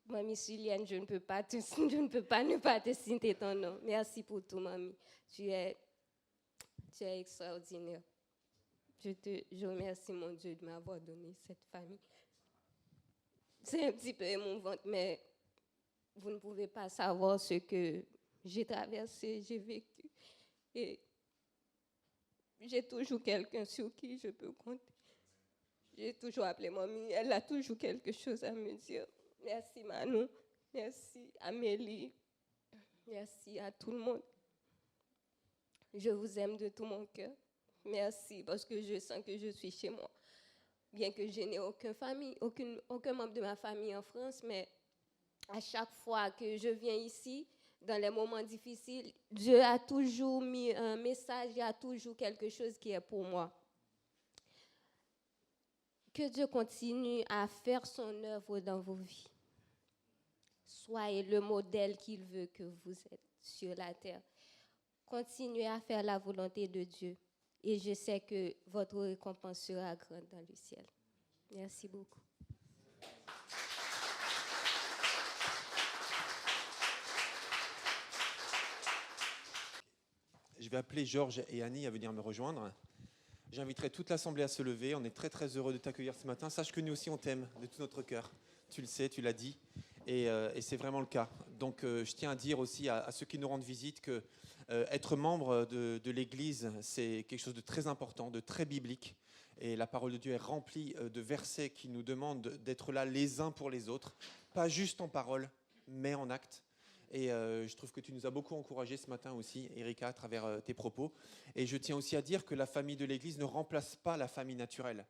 Mamie Sulienne, je ne peux pas ne pas te citer ton nom. Merci pour tout, mamie. Tu es extraordinaire. Je remercie mon Dieu de m'avoir donné cette famille. C'est un petit peu émouvant, mais vous ne pouvez pas savoir ce que j'ai traversé, j'ai vécu. Et j'ai toujours quelqu'un sur qui je peux compter. J'ai toujours appelé mamie, elle a toujours quelque chose à me dire. Merci Manou, merci Amélie, merci à tout le monde. Je vous aime de tout mon cœur. Merci parce que je sens que je suis chez moi. Bien que je n'ai aucun membre de ma famille en France, mais à chaque fois que je viens ici, dans les moments difficiles, Dieu a toujours mis un message, il y a toujours quelque chose qui est pour moi. Que Dieu continue à faire son œuvre dans vos vies. Soyez le modèle qu'il veut que vous êtes sur la terre. Continuez à faire la volonté de Dieu. Et je sais que votre récompense sera grande dans le ciel. Merci beaucoup. Je vais appeler Georges et Annie à venir me rejoindre. J'inviterai toute l'Assemblée à se lever. On est très très heureux de t'accueillir ce matin. Sache que nous aussi on t'aime de tout notre cœur. Tu le sais, tu l'as dit. Et c'est vraiment le cas. Donc je tiens à dire aussi à ceux qui nous rendent visite que être membre de l'Église, c'est quelque chose de très important, de très biblique. Et la parole de Dieu est remplie de versets qui nous demandent d'être là les uns pour les autres. Pas juste en parole, mais en acte. Et je trouve que tu nous as beaucoup encouragés ce matin aussi, Erika, à travers tes propos. Et je tiens aussi à dire que la famille de l'Église ne remplace pas la famille naturelle.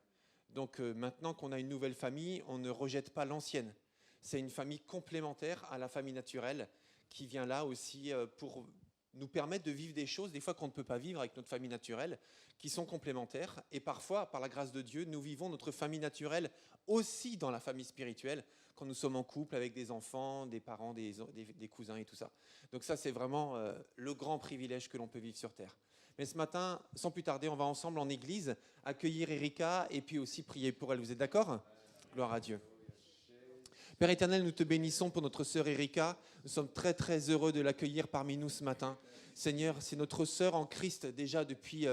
Donc maintenant qu'on a une nouvelle famille, on ne rejette pas l'ancienne. C'est une famille complémentaire à la famille naturelle qui vient là aussi pour nous permettre de vivre des choses, des fois qu'on ne peut pas vivre avec notre famille naturelle, qui sont complémentaires. Et parfois, par la grâce de Dieu, nous vivons notre famille naturelle aussi dans la famille spirituelle, quand nous sommes en couple avec des enfants, des parents, des cousins et tout ça. Donc ça, c'est vraiment le grand privilège que l'on peut vivre sur Terre. Mais ce matin, sans plus tarder, on va ensemble en église accueillir Erika et puis aussi prier pour elle. Vous êtes d'accord ? Gloire à Dieu. Père éternel, nous te bénissons pour notre sœur Erika. Nous sommes très très heureux de l'accueillir parmi nous ce matin. Seigneur, c'est notre sœur en Christ déjà depuis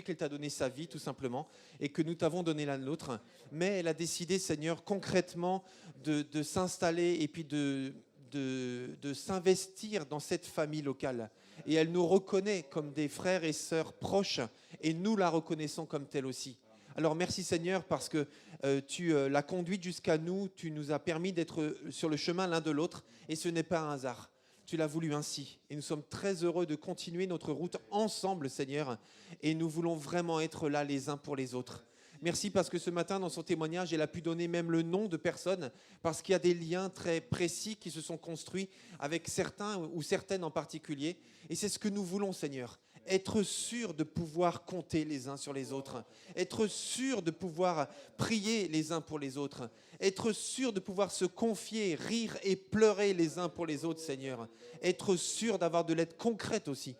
qu'elle t'a donné sa vie tout simplement et que nous t'avons donné la nôtre. Mais elle a décidé, Seigneur, concrètement de s'installer et puis de s'investir dans cette famille locale. Et elle nous reconnaît comme des frères et sœurs proches et nous la reconnaissons comme telle aussi. Alors merci Seigneur parce que tu l'as conduite jusqu'à nous, tu nous as permis d'être sur le chemin l'un de l'autre et ce n'est pas un hasard. Tu l'as voulu ainsi et nous sommes très heureux de continuer notre route ensemble Seigneur et nous voulons vraiment être là les uns pour les autres. Merci parce que ce matin, dans son témoignage, elle a pu donner même le nom de personnes, parce qu'il y a des liens très précis qui se sont construits avec certains ou certaines en particulier. Et c'est ce que nous voulons, Seigneur. Être sûr de pouvoir compter les uns sur les autres. Être sûr de pouvoir prier les uns pour les autres. Être sûr de pouvoir se confier, rire et pleurer les uns pour les autres, Seigneur. Être sûr d'avoir de l'aide concrète aussi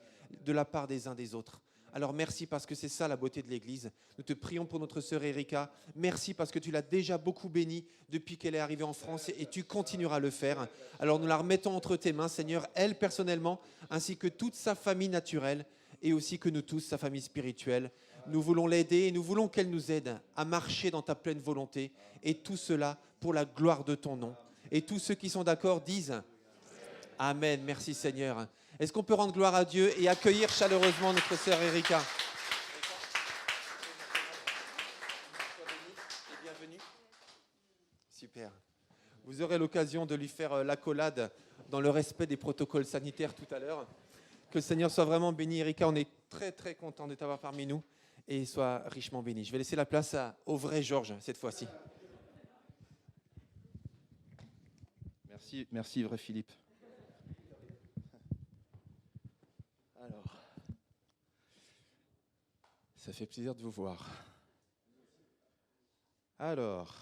de la part des uns des autres. Alors merci parce que c'est ça la beauté de l'Église. Nous te prions pour notre sœur Erika. Merci parce que tu l'as déjà beaucoup bénie depuis qu'elle est arrivée en France et tu continueras à le faire. Alors nous la remettons entre tes mains, Seigneur, elle personnellement, ainsi que toute sa famille naturelle et aussi que nous tous, sa famille spirituelle. Nous voulons l'aider et nous voulons qu'elle nous aide à marcher dans ta pleine volonté et tout cela pour la gloire de ton nom. Et tous ceux qui sont d'accord disent Amen. Merci Seigneur. Est-ce qu'on peut rendre gloire à Dieu et accueillir chaleureusement notre sœur Erika? Bienvenue. Super. Vous aurez l'occasion de lui faire l'accolade dans le respect des protocoles sanitaires tout à l'heure. Que le Seigneur soit vraiment béni. Erika, on est très très content de t'avoir parmi nous et soit richement béni. Je vais laisser la place au vrai Georges cette fois-ci. Merci vrai Philippe. Alors, ça fait plaisir de vous voir. Alors,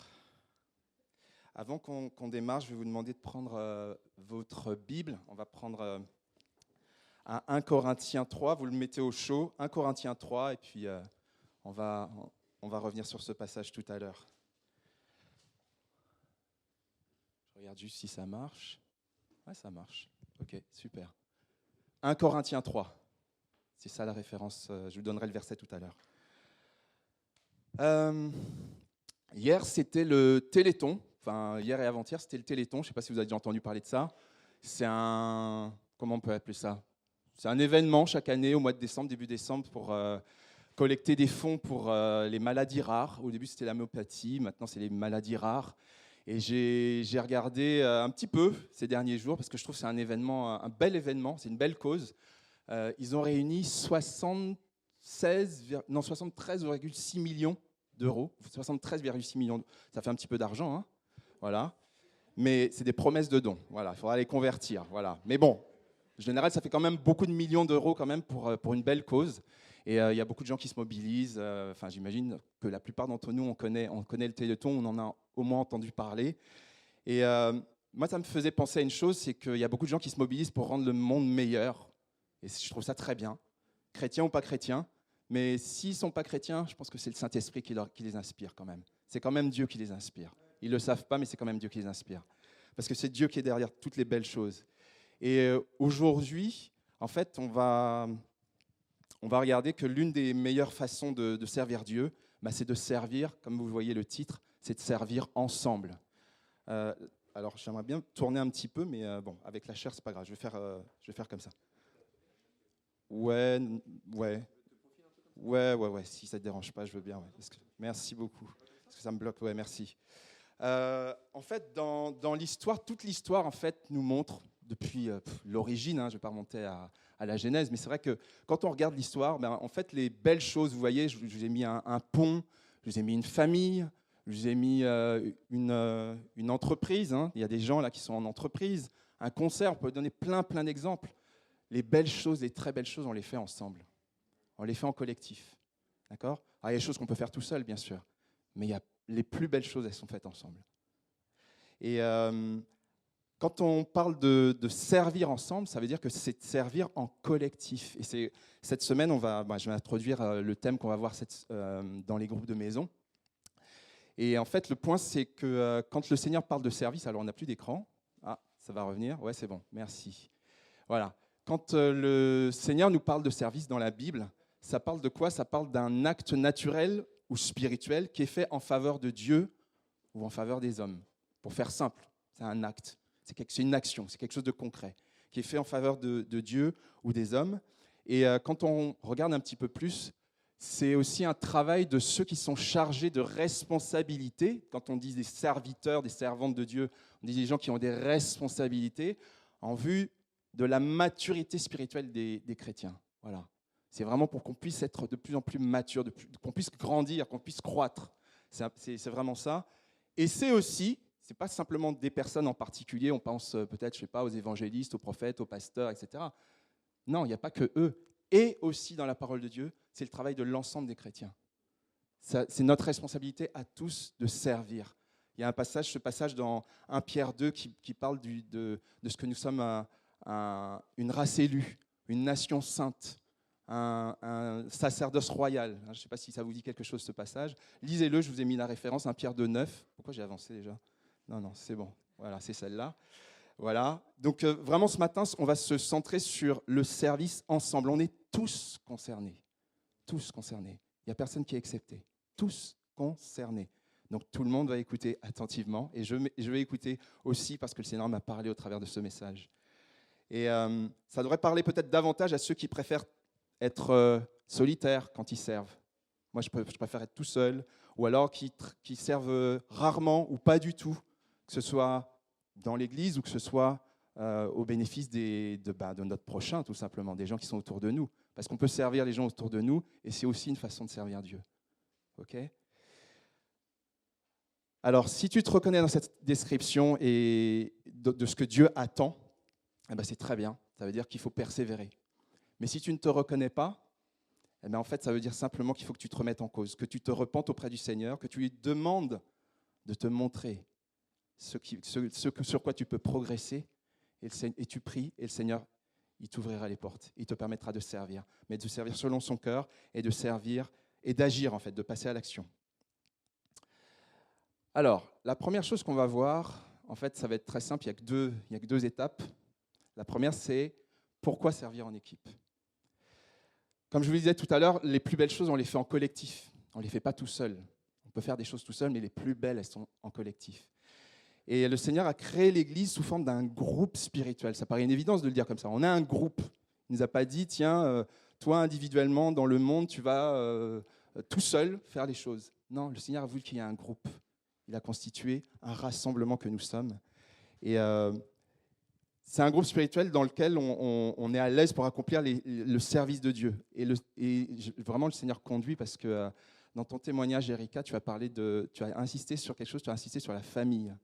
avant qu'on démarre, je vais vous demander de prendre votre Bible. On va prendre un 1 Corinthiens 3, vous le mettez au chaud, 1 Corinthiens 3, et puis on va revenir sur ce passage tout à l'heure. Je regarde juste si ça marche. Ouais, ça marche. Ok, super. 1 Corinthiens 3. C'est ça la référence. Je vous donnerai le verset tout à l'heure. Hier, c'était le Téléthon. Enfin, hier et avant-hier, c'était le Téléthon. Je ne sais pas si vous avez déjà entendu parler de ça. C'est un... Comment on peut appeler ça? C'est un événement chaque année au mois de décembre, début décembre, pour collecter des fonds pour les maladies rares. Au début, c'était la myopathie. Maintenant, c'est les maladies rares. Et j'ai regardé un petit peu ces derniers jours parce que je trouve que c'est un événement, un bel événement, c'est une belle cause. Ils ont réuni 73,6 millions d'euros. 73,6 millions, ça fait un petit peu d'argent, hein, voilà. Mais c'est des promesses de dons, voilà. Il faudra les convertir, voilà. Mais bon, en général, ça fait quand même beaucoup de millions d'euros quand même pour une belle cause. Et il y a beaucoup de gens qui se mobilisent. Enfin, j'imagine que la plupart d'entre nous, on connaît le Téléthon, on en a au moins entendu parler. Et moi, ça me faisait penser à une chose, c'est qu'il y a beaucoup de gens qui se mobilisent pour rendre le monde meilleur. Et je trouve ça très bien, chrétiens ou pas chrétiens. Mais s'ils ne sont pas chrétiens, je pense que c'est le Saint-Esprit qui les inspire quand même. C'est quand même Dieu qui les inspire. Ils ne le savent pas, mais c'est quand même Dieu qui les inspire. Parce que c'est Dieu qui est derrière toutes les belles choses. Et aujourd'hui, en fait, on va regarder que l'une des meilleures façons de servir Dieu, c'est de servir, comme vous voyez le titre, c'est de servir ensemble. Alors, j'aimerais bien tourner un petit peu, mais bon, avec la chair, c'est pas grave. Je vais faire comme ça. Ouais. Si ça te dérange pas, je veux bien. Ouais. Merci beaucoup. Parce que ça me bloque. Ouais, merci. En fait, dans l'histoire, toute l'histoire, en fait, nous montre depuis l'origine. Je ne vais pas remonter à la Genèse, mais c'est vrai que quand on regarde l'histoire, en fait, les belles choses, vous voyez, je vous ai mis un pont, je vous ai mis une famille, je vous ai mis une entreprise. Il y a des gens là qui sont en entreprise, un concert. On peut donner plein d'exemples. Les belles choses, les très belles choses, on les fait ensemble. On les fait en collectif. D'accord ? Alors, il y a des choses qu'on peut faire tout seul, bien sûr. Mais les plus belles choses, elles sont faites ensemble. Et quand on parle de servir ensemble, ça veut dire que c'est de servir en collectif. Et cette semaine, je vais introduire le thème qu'on va voir dans les groupes de maison. Et en fait, le point, c'est que quand le Seigneur parle de service, alors on n'a plus d'écran. Ah, ça va revenir. Ouais, c'est bon, merci. Voilà. Quand le Seigneur nous parle de service dans la Bible, ça parle de quoi? Ça parle d'un acte naturel ou spirituel qui est fait en faveur de Dieu ou en faveur des hommes. Pour faire simple, c'est un acte, c'est une action, c'est quelque chose de concret qui est fait en faveur de Dieu ou des hommes. Et quand on regarde un petit peu plus, c'est aussi un travail de ceux qui sont chargés de responsabilités. Quand on dit des serviteurs, des servantes de Dieu, on dit des gens qui ont des responsabilités en vue de la maturité spirituelle des chrétiens. Voilà. C'est vraiment pour qu'on puisse être de plus en plus mature, qu'on puisse grandir, qu'on puisse croître. C'est vraiment ça. Et c'est aussi, ce n'est pas simplement des personnes en particulier, on pense peut-être, je ne sais pas, aux évangélistes, aux prophètes, aux pasteurs, etc. Non, il n'y a pas que eux. Et aussi dans la parole de Dieu, c'est le travail de l'ensemble des chrétiens. C'est notre responsabilité à tous de servir. Il y a ce passage dans 1 Pierre 2 qui parle de ce que nous sommes une race élue, une nation sainte, un sacerdoce royal. Je ne sais pas si ça vous dit quelque chose, ce passage. Lisez-le, je vous ai mis la référence, 1 Pierre 2, 9. Pourquoi j'ai avancé déjà ? Non, c'est bon. Voilà, c'est celle-là. Voilà. Donc vraiment, ce matin, on va se centrer sur le service ensemble. On est tous concernés. Tous concernés. Il n'y a personne qui est excepté. Tous concernés. Donc tout le monde va écouter attentivement. Et je vais écouter aussi parce que le Seigneur m'a parlé au travers de ce message. Et ça devrait parler peut-être davantage à ceux qui préfèrent être solitaires quand ils servent. Moi, je préfère être tout seul. Ou alors qui servent rarement ou pas du tout, que ce soit dans l'église ou que ce soit au bénéfice de notre prochain, tout simplement, des gens qui sont autour de nous. Parce qu'on peut servir les gens autour de nous et c'est aussi une façon de servir Dieu. OK ? Alors, si tu te reconnais dans cette description et de ce que Dieu attend, eh ben c'est très bien. Ça veut dire qu'il faut persévérer. Mais si tu ne te reconnais pas, eh ben en fait, ça veut dire simplement qu'il faut que tu te remettes en cause, que tu te repentes auprès du Seigneur, que tu lui demandes de te montrer sur quoi tu peux progresser, et tu pries, et le Seigneur, il t'ouvrira les portes, il te permettra de servir, mais de servir selon son cœur, et de servir, et d'agir en fait, de passer à l'action. Alors, la première chose qu'on va voir, en fait, ça va être très simple, il n'y a que deux étapes. La première, c'est pourquoi servir en équipe. Comme je vous le disais tout à l'heure, les plus belles choses, on les fait en collectif. On ne les fait pas tout seul. On peut faire des choses tout seul, mais les plus belles, elles sont en collectif. Et le Seigneur a créé l'Église sous forme d'un groupe spirituel. Ça paraît une évidence de le dire comme ça. On a un groupe. Il ne nous a pas dit, tiens, toi individuellement, dans le monde, tu vas tout seul faire les choses. Non, le Seigneur a voulu qu'il y ait un groupe. Il a constitué un rassemblement que nous sommes. Et c'est un groupe spirituel dans lequel on est à l'aise pour accomplir le service de Dieu. Vraiment, le Seigneur conduit parce que dans ton témoignage, Erika, tu as insisté sur quelque chose, tu as insisté sur la famille.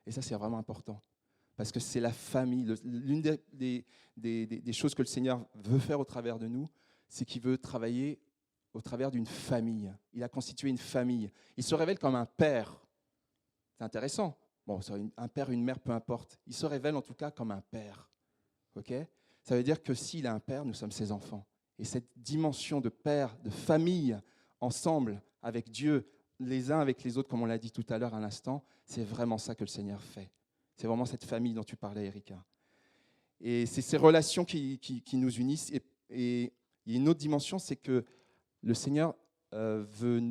Et ça, c'est vraiment important. Parce que c'est la famille. L'une des choses que le Seigneur veut faire au travers de nous, c'est qu'il veut travailler au travers d'une famille. Il a constitué une famille. Il se révèle comme un père. C'est intéressant. Bon, un père, une mère, peu importe. Il se révèle en tout cas comme un père. Okay ? Ça veut dire que s'il a un père, nous sommes ses enfants. Et cette dimension de père, de famille, ensemble, avec Dieu, les uns avec les autres, comme on l'a dit tout à l'heure à l'instant, c'est vraiment ça que le Seigneur fait. C'est vraiment cette famille dont tu parlais, Erika. Et c'est ces relations qui nous unissent. Et il y a une autre dimension, c'est que le Seigneur veut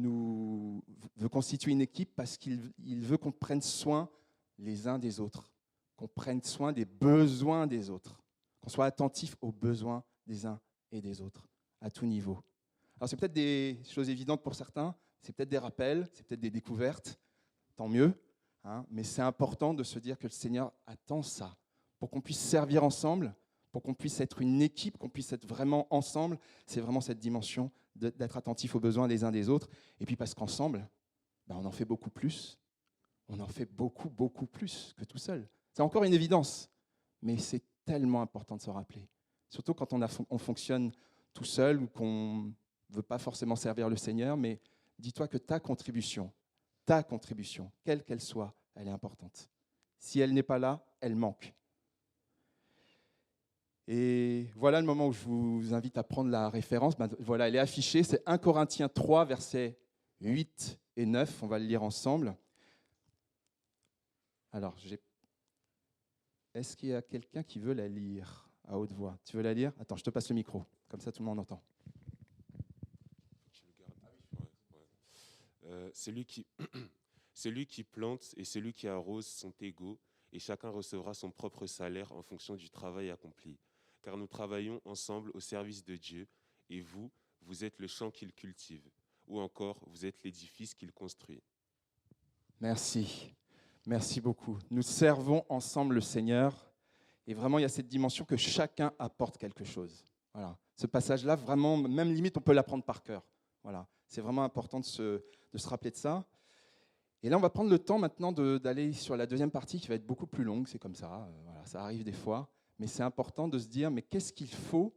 constituer une équipe parce qu'il veut qu'on prenne soin les uns des autres, qu'on prenne soin des besoins des autres, qu'on soit attentif aux besoins des uns et des autres, à tout niveau. Alors c'est peut-être des choses évidentes pour certains, c'est peut-être des rappels, c'est peut-être des découvertes, tant mieux, hein, mais c'est important de se dire que le Seigneur attend ça, pour qu'on puisse servir ensemble, pour qu'on puisse être une équipe, qu'on puisse être vraiment ensemble, c'est vraiment cette dimension d'être attentif aux besoins des uns des autres, et puis parce qu'ensemble, on en fait beaucoup plus. On en fait beaucoup, beaucoup plus que tout seul. C'est encore une évidence, mais c'est tellement important de se rappeler. Surtout quand on fonctionne tout seul ou qu'on ne veut pas forcément servir le Seigneur, mais dis-toi que ta contribution, quelle qu'elle soit, elle est importante. Si elle n'est pas là, elle manque. Et voilà le moment où je vous invite à prendre la référence. Voilà, elle est affichée, c'est 1 Corinthiens 3, versets 8 et 9. On va le lire ensemble. Alors, est-ce qu'il y a quelqu'un qui veut la lire à haute voix ? Tu veux la lire ? Attends, je te passe le micro, comme ça tout le monde entend. Celui qui plante et celui qui arrose sont égaux, et chacun recevra son propre salaire en fonction du travail accompli. Car nous travaillons ensemble au service de Dieu, et vous êtes le champ qu'il cultive, ou encore vous êtes l'édifice qu'il construit. Merci. Merci beaucoup. Nous servons ensemble le Seigneur et vraiment il y a cette dimension que chacun apporte quelque chose. Voilà. Ce passage-là, vraiment, même limite, on peut l'apprendre par cœur. Voilà. C'est vraiment important de se rappeler de ça. Et là, on va prendre le temps maintenant d'aller sur la deuxième partie qui va être beaucoup plus longue. C'est comme ça, voilà, ça arrive des fois. Mais c'est important de se dire, mais qu'est-ce qu'il faut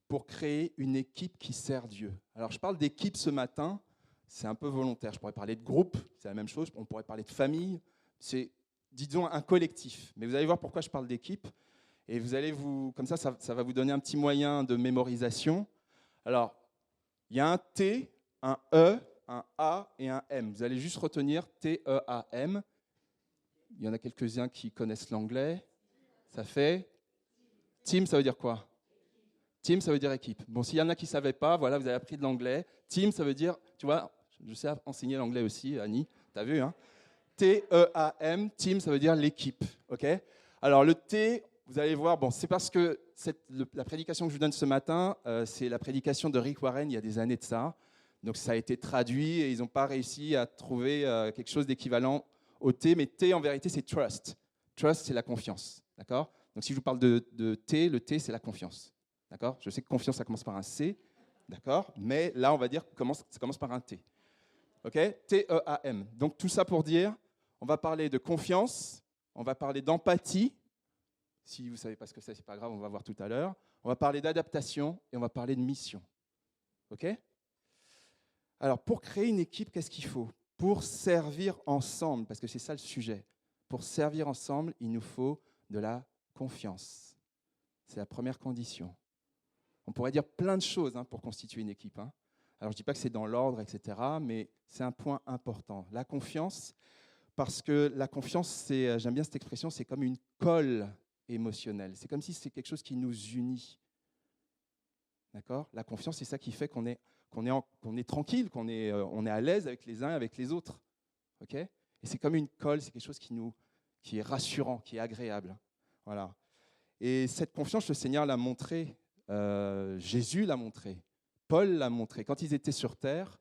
pour créer une équipe qui sert Dieu? Alors, je parle d'équipe ce matin, c'est un peu volontaire. Je pourrais parler de groupe, c'est la même chose. On pourrait parler de famille. C'est, disons, un collectif. Mais vous allez voir pourquoi je parle d'équipe. Et vous allez comme ça va vous donner un petit moyen de mémorisation. Alors, il y a un T, un E, un A et un M. Vous allez juste retenir T-E-A-M. Il y en a quelques-uns qui connaissent l'anglais. Ça fait team, ça veut dire quoi? Team, ça veut dire équipe. Bon, s'il y en a qui ne savaient pas, voilà, vous avez appris de l'anglais. Team, ça veut dire, tu vois, je sais enseigner l'anglais aussi, Annie, tu as vu, hein? T-E-A-M, team, ça veut dire l'équipe. Ok? Alors, le T, vous allez voir, bon, c'est parce que la prédication que je vous donne ce matin, c'est la prédication de Rick Warren il y a des années de ça. Donc, ça a été traduit et ils n'ont pas réussi à trouver quelque chose d'équivalent au T. Mais T, en vérité, c'est trust. Trust, c'est la confiance. D'accord? Donc, si je vous parle de T, le T, c'est la confiance. D'accord? Je sais que confiance, ça commence par un C. D'accord? Mais là, on va dire que ça commence par un T. OK? T-E-A-M. Donc, tout ça pour dire, on va parler de confiance, on va parler d'empathie. Si vous ne savez pas ce que c'est pas grave, on va voir tout à l'heure. On va parler d'adaptation et on va parler de mission. OK? Alors, pour créer une équipe, qu'est-ce qu'il faut? Pour servir ensemble, parce que c'est ça le sujet. Pour servir ensemble, il nous faut de la confiance. C'est la première condition. On pourrait dire plein de choses pour constituer une équipe. Alors, je ne dis pas que c'est dans l'ordre, etc., mais c'est un point important. La confiance, parce que la confiance, j'aime bien cette expression, c'est comme une colle émotionnelle. C'est comme si c'est quelque chose qui nous unit. D'accord? La confiance, c'est ça qui fait qu'on est tranquille, qu'on est à l'aise avec les uns et avec les autres. OK? Et c'est comme une colle, c'est quelque chose qui est rassurant, qui est agréable. Voilà. Et cette confiance, le Seigneur l'a montré, Jésus l'a montré, Paul l'a montré. Quand ils étaient sur terre,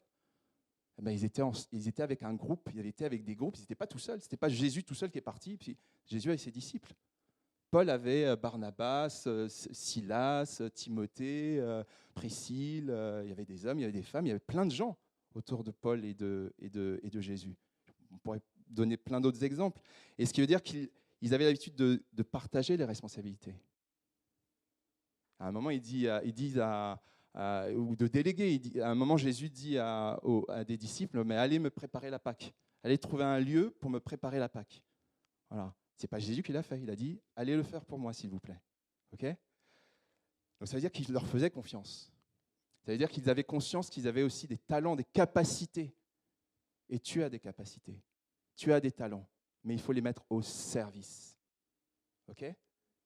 ils étaient avec un groupe, ils étaient avec des groupes, ils n'étaient pas tout seuls. Ce n'était pas Jésus tout seul qui est parti, puis Jésus avec ses disciples. Paul avait Barnabas, Silas, Timothée, Priscille, il y avait des hommes, il y avait des femmes, il y avait plein de gens autour de Paul et de Jésus. On pourrait donner plein d'autres exemples. Et ce qui veut dire qu'ils avaient l'habitude de partager les responsabilités. À un moment, ou de déléguer. À un moment, Jésus dit à des disciples, mais allez me préparer la Pâque. Allez trouver un lieu pour me préparer la Pâque. Voilà. Ce n'est pas Jésus qui l'a fait. Il a dit, allez le faire pour moi, s'il vous plaît. OK? Donc ça veut dire qu'il leur faisait confiance. Ça veut dire qu'ils avaient conscience qu'ils avaient aussi des talents, des capacités. Et tu as des capacités. Tu as des talents. Mais il faut les mettre au service. OK?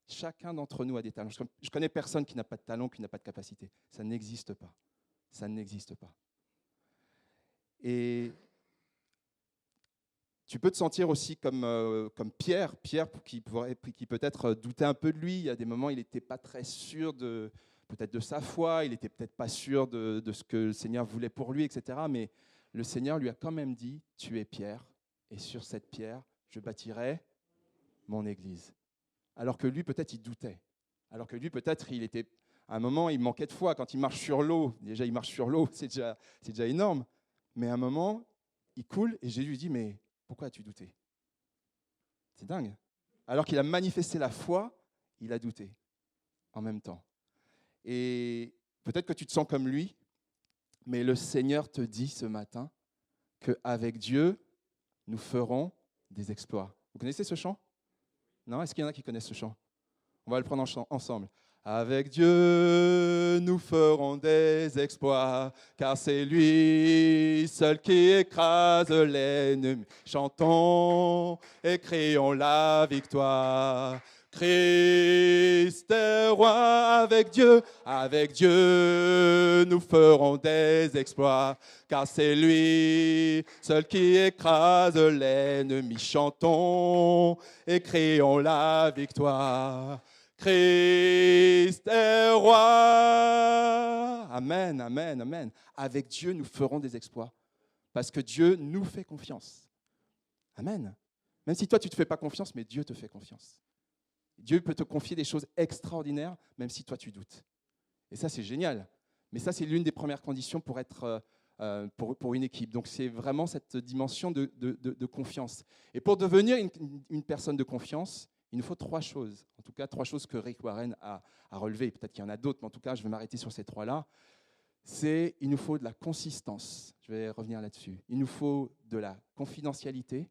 Chacun d'entre nous a des talents. Je connais personne qui n'a pas de talent, qui n'a pas de capacité. Ça n'existe pas. Ça n'existe pas. Et tu peux te sentir aussi comme Pierre qui peut-être doutait un peu de lui. Il y a des moments où il n'était pas très sûr peut-être de sa foi, il n'était peut-être pas sûr de ce que le Seigneur voulait pour lui, etc. Mais le Seigneur lui a quand même dit, tu es Pierre, et sur cette pierre, je bâtirai mon église. Alors que lui, peut-être, il doutait. Alors que lui, peut-être, à un moment, il manquait de foi. Quand il marche sur l'eau, déjà, il marche sur l'eau, c'est déjà énorme. Mais à un moment, il coule, et Jésus lui dit, mais pourquoi as-tu douté? C'est dingue. Alors qu'il a manifesté la foi, il a douté en même temps. Et peut-être que tu te sens comme lui, mais le Seigneur te dit ce matin qu'avec Dieu, nous ferons des exploits. Vous connaissez ce chant? Non? Est-ce qu'il y en a qui connaissent ce chant? On va le prendre ensemble. Avec Dieu, nous ferons des exploits, car c'est lui seul qui écrase l'ennemi. Chantons et crions la victoire. Christ est roi, avec Dieu, nous ferons des exploits, car c'est lui seul qui écrase l'ennemi. Chantons et crions la victoire. Christ est roi. Amen, amen, amen. Avec Dieu, nous ferons des exploits, parce que Dieu nous fait confiance. Amen. Même si toi, tu ne te fais pas confiance, mais Dieu te fait confiance. Dieu peut te confier des choses extraordinaires, même si toi, tu doutes. Et ça, c'est génial. Mais ça, c'est l'une des premières conditions pour être pour une équipe. Donc, c'est vraiment cette dimension de confiance. Et pour devenir une personne de confiance, il nous faut 3 choses. En tout cas, 3 choses que Rick Warren a relevées. Peut-être qu'il y en a d'autres, mais en tout cas, je vais m'arrêter sur ces 3-là. Il nous faut de la consistance. Je vais revenir là-dessus. Il nous faut de la confidentialité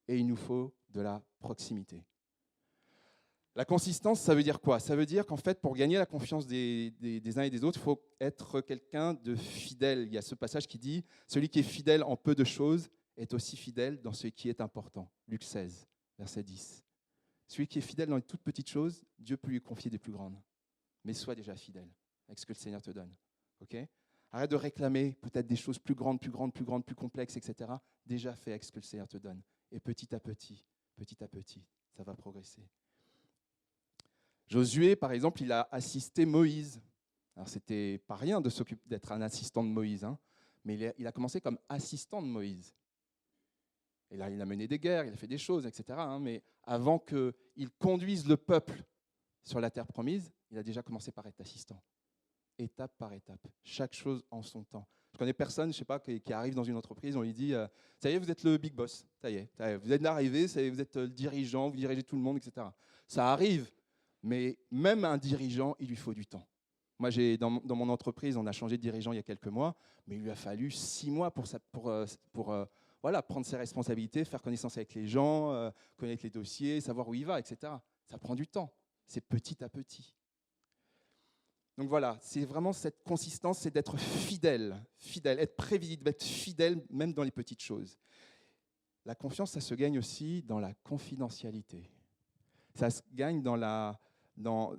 et il nous faut de la proximité. La consistance, ça veut dire quoi? Ça veut dire qu'en fait, pour gagner la confiance des uns et des autres, il faut être quelqu'un de fidèle. Il y a ce passage qui dit « Celui qui est fidèle en peu de choses est aussi fidèle dans ce qui est important ». Luc 16, verset 10. Celui qui est fidèle dans les toutes petites choses, Dieu peut lui confier des plus grandes. Mais sois déjà fidèle avec ce que le Seigneur te donne. Okay? Arrête de réclamer peut-être des choses plus grandes, plus complexes, etc. Déjà fais avec ce que le Seigneur te donne. Et petit à petit, ça va progresser. Josué, par exemple, il a assisté Moïse. Alors, c'était pas rien d'être un assistant de Moïse, hein, mais il a commencé comme assistant de Moïse. Et là, il a mené des guerres, il a fait des choses, etc. Hein, mais avant qu'il conduise le peuple sur la terre promise, il a déjà commencé par être assistant. Étape par étape, chaque chose en son temps. Je connais personne, je ne sais pas, qui arrive dans une entreprise, on lui dit « Ça y est, vous êtes le big boss, ça y est, vous êtes arrivé, vous êtes le dirigeant, vous dirigez tout le monde, etc. » Ça arrive, mais même un dirigeant, il lui faut du temps. Moi, dans mon entreprise, on a changé de dirigeant il y a quelques mois, mais il lui a fallu 6 mois pour prendre ses responsabilités, faire connaissance avec les gens, connaître les dossiers, savoir où il va, etc. Ça prend du temps, c'est petit à petit. Donc voilà, c'est vraiment cette consistance, c'est d'être fidèle, être prévisible, être fidèle même dans les petites choses. La confiance, ça se gagne aussi dans la confidentialité. Ça se gagne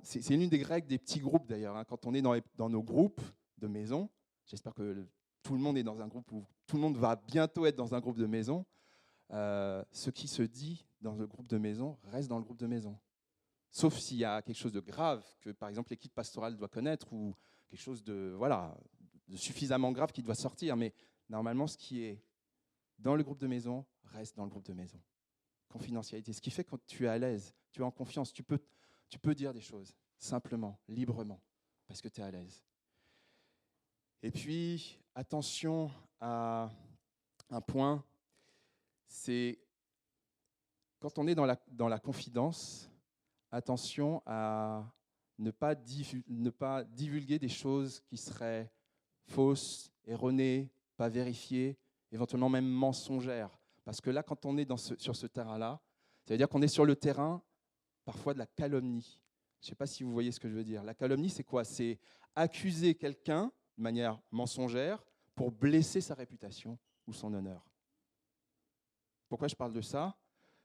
c'est l'une des règles des petits groupes d'ailleurs. Hein. Quand on est dans nos groupes de maison, j'espère que tout le monde est dans un groupe où tout le monde va bientôt être dans un groupe de maison. Ce qui se dit dans le groupe de maison reste dans le groupe de maison. Sauf s'il y a quelque chose de grave que, par exemple, l'équipe pastorale doit connaître ou quelque chose de suffisamment grave qui doit sortir. Mais normalement, ce qui est dans le groupe de maison reste dans le groupe de maison. Confidentialité. Ce qui fait que quand tu es à l'aise, tu es en confiance, tu peux dire des choses simplement, librement, parce que tu es à l'aise. Et puis, attention à un point, c'est quand on est dans la confidence, attention à ne pas divulguer des choses qui seraient fausses, erronées, pas vérifiées, éventuellement même mensongères. Parce que là, quand on est sur ce terrain-là, ça veut dire qu'on est sur le terrain parfois de la calomnie. Je ne sais pas si vous voyez ce que je veux dire. La calomnie, c'est quoi? C'est accuser quelqu'un de manière mensongère pour blesser sa réputation ou son honneur. Pourquoi je parle de ça?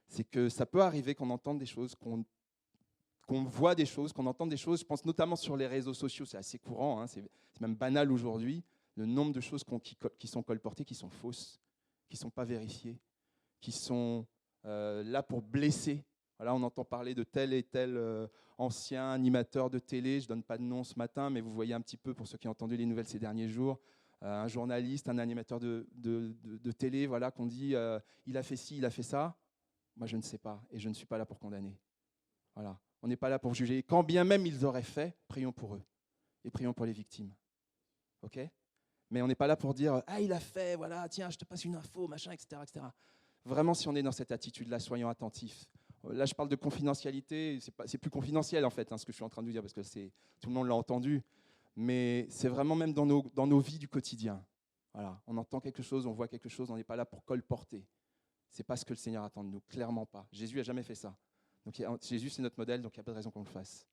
C'est que ça peut arriver qu'on entende des choses, qu'on voit des choses, qu'on entende des choses. Je pense notamment sur les réseaux sociaux, c'est assez courant, hein, c'est même banal aujourd'hui, le nombre de choses qui sont colportées, qui sont fausses, qui ne sont pas vérifiées, qui sont là pour blesser. Voilà, on entend parler de tel et tel ancien animateur de télé, je ne donne pas de nom ce matin, mais vous voyez un petit peu, pour ceux qui ont entendu les nouvelles ces derniers jours, un journaliste, un animateur de télé, voilà, qu'on dit il a fait ci, il a fait ça. Moi, je ne sais pas, et je ne suis pas là pour condamner. Voilà. On n'est pas là pour juger. Quand bien même ils auraient fait, prions pour eux, et prions pour les victimes. OK ? Mais on n'est pas là pour dire « Ah, il a fait, voilà, tiens, je te passe une info, machin, etc. etc. » Vraiment, si on est dans cette attitude-là, soyons attentifs. Là, je parle de confidentialité. C'est plus confidentiel, en fait, hein, ce que je suis en train de vous dire, parce que tout le monde l'a entendu. Mais c'est vraiment même dans nos vies du quotidien. Voilà. On entend quelque chose, on voit quelque chose, on n'est pas là pour colporter. Ce n'est pas ce que le Seigneur attend de nous, clairement pas. Jésus n'a jamais fait ça. Donc, Jésus, c'est notre modèle, donc il n'y a pas de raison qu'on le fasse.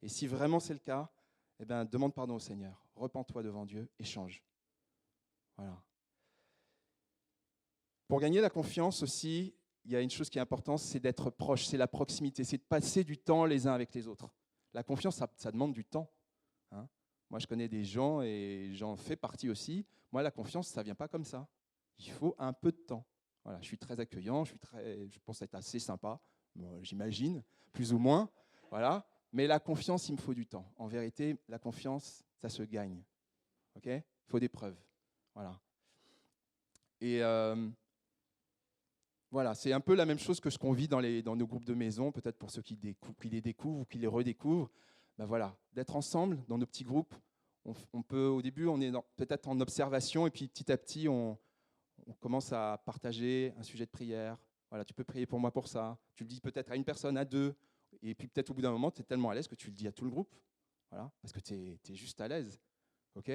Et si vraiment c'est le cas, eh bien, demande pardon au Seigneur. Repens-toi devant Dieu et change. Voilà. Pour gagner la confiance aussi, il y a une chose qui est importante, c'est d'être proche, c'est la proximité, c'est de passer du temps les uns avec les autres. La confiance, ça demande du temps. Hein. Moi, je connais des gens et j'en fais partie aussi. Moi, la confiance, ça ne vient pas comme ça. Il faut un peu de temps. Voilà, je suis très accueillant, je pense être assez sympa, j'imagine, plus ou moins. Voilà. Mais la confiance, il me faut du temps. En vérité, la confiance, ça se gagne. Okay ? Il faut des preuves. Voilà. Et voilà, c'est un peu la même chose que ce qu'on vit dans nos groupes de maison, peut-être pour ceux qui les découvrent ou qui les redécouvrent. ben voilà, d'être ensemble dans nos petits groupes. On peut, au début, on est peut-être en observation, et puis petit à petit, on commence à partager un sujet de prière. Voilà, tu peux prier pour moi pour ça. Tu le dis peut-être à une personne, à deux, et puis peut-être au bout d'un moment, tu es tellement à l'aise que tu le dis à tout le groupe. Voilà, parce que tu es juste à l'aise. OK ?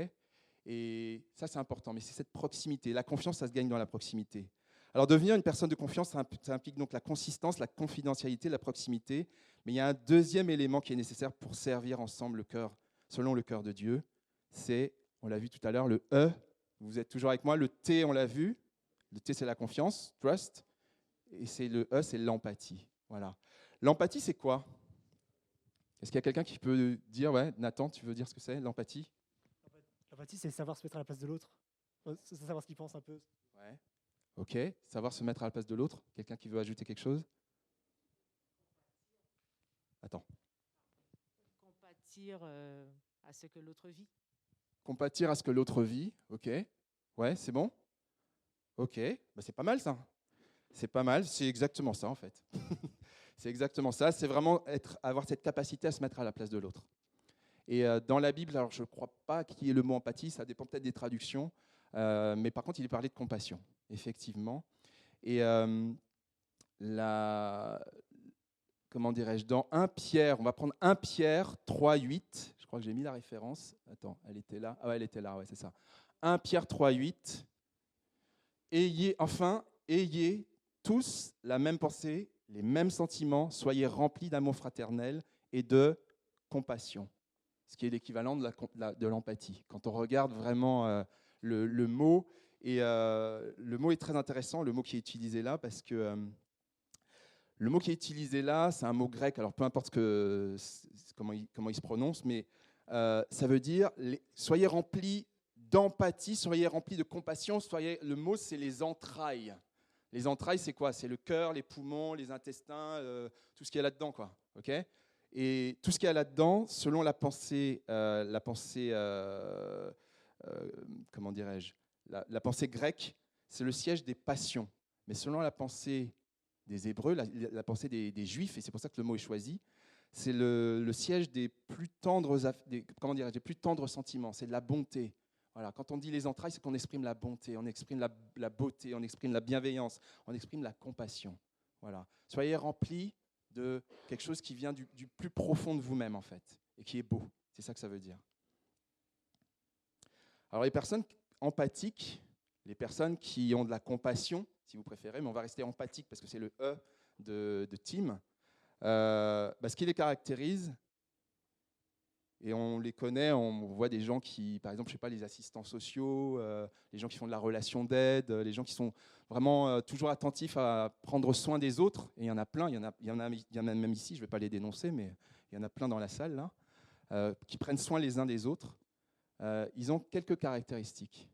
Et ça, c'est important, mais c'est cette proximité. La confiance, ça se gagne dans la proximité. Alors, devenir une personne de confiance, ça implique donc la consistance, la confidentialité, la proximité. Mais il y a un deuxième élément qui est nécessaire pour servir ensemble le cœur, selon le cœur de Dieu. C'est, on l'a vu tout à l'heure, le E. Vous êtes toujours avec moi. Le T, on l'a vu. Le T, c'est la confiance, trust. Et c'est le E, c'est l'empathie. Voilà. L'empathie, c'est quoi ? Est-ce qu'il y a quelqu'un qui peut dire, ouais, Nathan, tu veux dire ce que c'est, l'empathie ? L'empathie, c'est savoir se mettre à la place de l'autre. C'est savoir ce qu'il pense un peu. Ouais. Ok. Savoir se mettre à la place de l'autre. Quelqu'un qui veut ajouter quelque chose ? Attends. Compatir à ce que l'autre vit. Compatir à ce que l'autre vit. Ok. Ouais, c'est bon ? Ok. Bah, c'est pas mal, ça. C'est pas mal. C'est exactement ça, en fait. C'est exactement ça. C'est vraiment avoir cette capacité à se mettre à la place de l'autre. Et dans la Bible, alors je ne crois pas qu'il y ait le mot empathie, ça dépend peut-être des traductions, mais par contre, il est parlé de compassion, effectivement. Et comment dirais-je, dans 1 Pierre, on va prendre 1 Pierre 3,8, je crois que j'ai mis la référence. Attends, elle était là. Ah ouais, elle était là, ouais, c'est ça. 1 Pierre 3,8. Ayez tous la même pensée, les mêmes sentiments, soyez remplis d'amour fraternel et de compassion. Ce qui est l'équivalent de l'empathie. Quand on regarde vraiment le mot, et le mot est très intéressant, le mot qui est utilisé là, parce que le mot qui est utilisé là, c'est un mot grec, alors peu importe comment il se prononce, mais ça veut dire soyez remplis d'empathie, soyez remplis de compassion, le mot c'est les entrailles. Les entrailles, c'est quoi ? C'est le cœur, les poumons, les intestins, tout ce qu'il y a là-dedans, quoi. OK ? Et tout ce qu'il y a là-dedans, selon la pensée comment dirais-je, la pensée grecque, c'est le siège des passions. Mais selon la pensée des Hébreux, la pensée des Juifs, et c'est pour ça que le mot est choisi, c'est le siège des plus tendres sentiments, c'est de la bonté. Voilà, quand on dit les entrailles, c'est qu'on exprime la bonté, on exprime la beauté, on exprime la bienveillance, on exprime la compassion. Voilà. Soyez remplis de quelque chose qui vient du plus profond de vous-même, en fait, et qui est beau. C'est ça que ça veut dire. Alors, les personnes empathiques, les personnes qui ont de la compassion, si vous préférez, mais on va rester empathique parce que c'est le E de Tim, ce qui les caractérise, et on les connaît, on voit des gens qui, par exemple, je sais pas, les assistants sociaux, les gens qui font de la relation d'aide, les gens qui sont vraiment toujours attentifs à prendre soin des autres. Et il y en a plein, il y en a même ici, je ne vais pas les dénoncer, mais il y en a plein dans la salle, là, qui prennent soin les uns des autres. Ils ont quelques caractéristiques.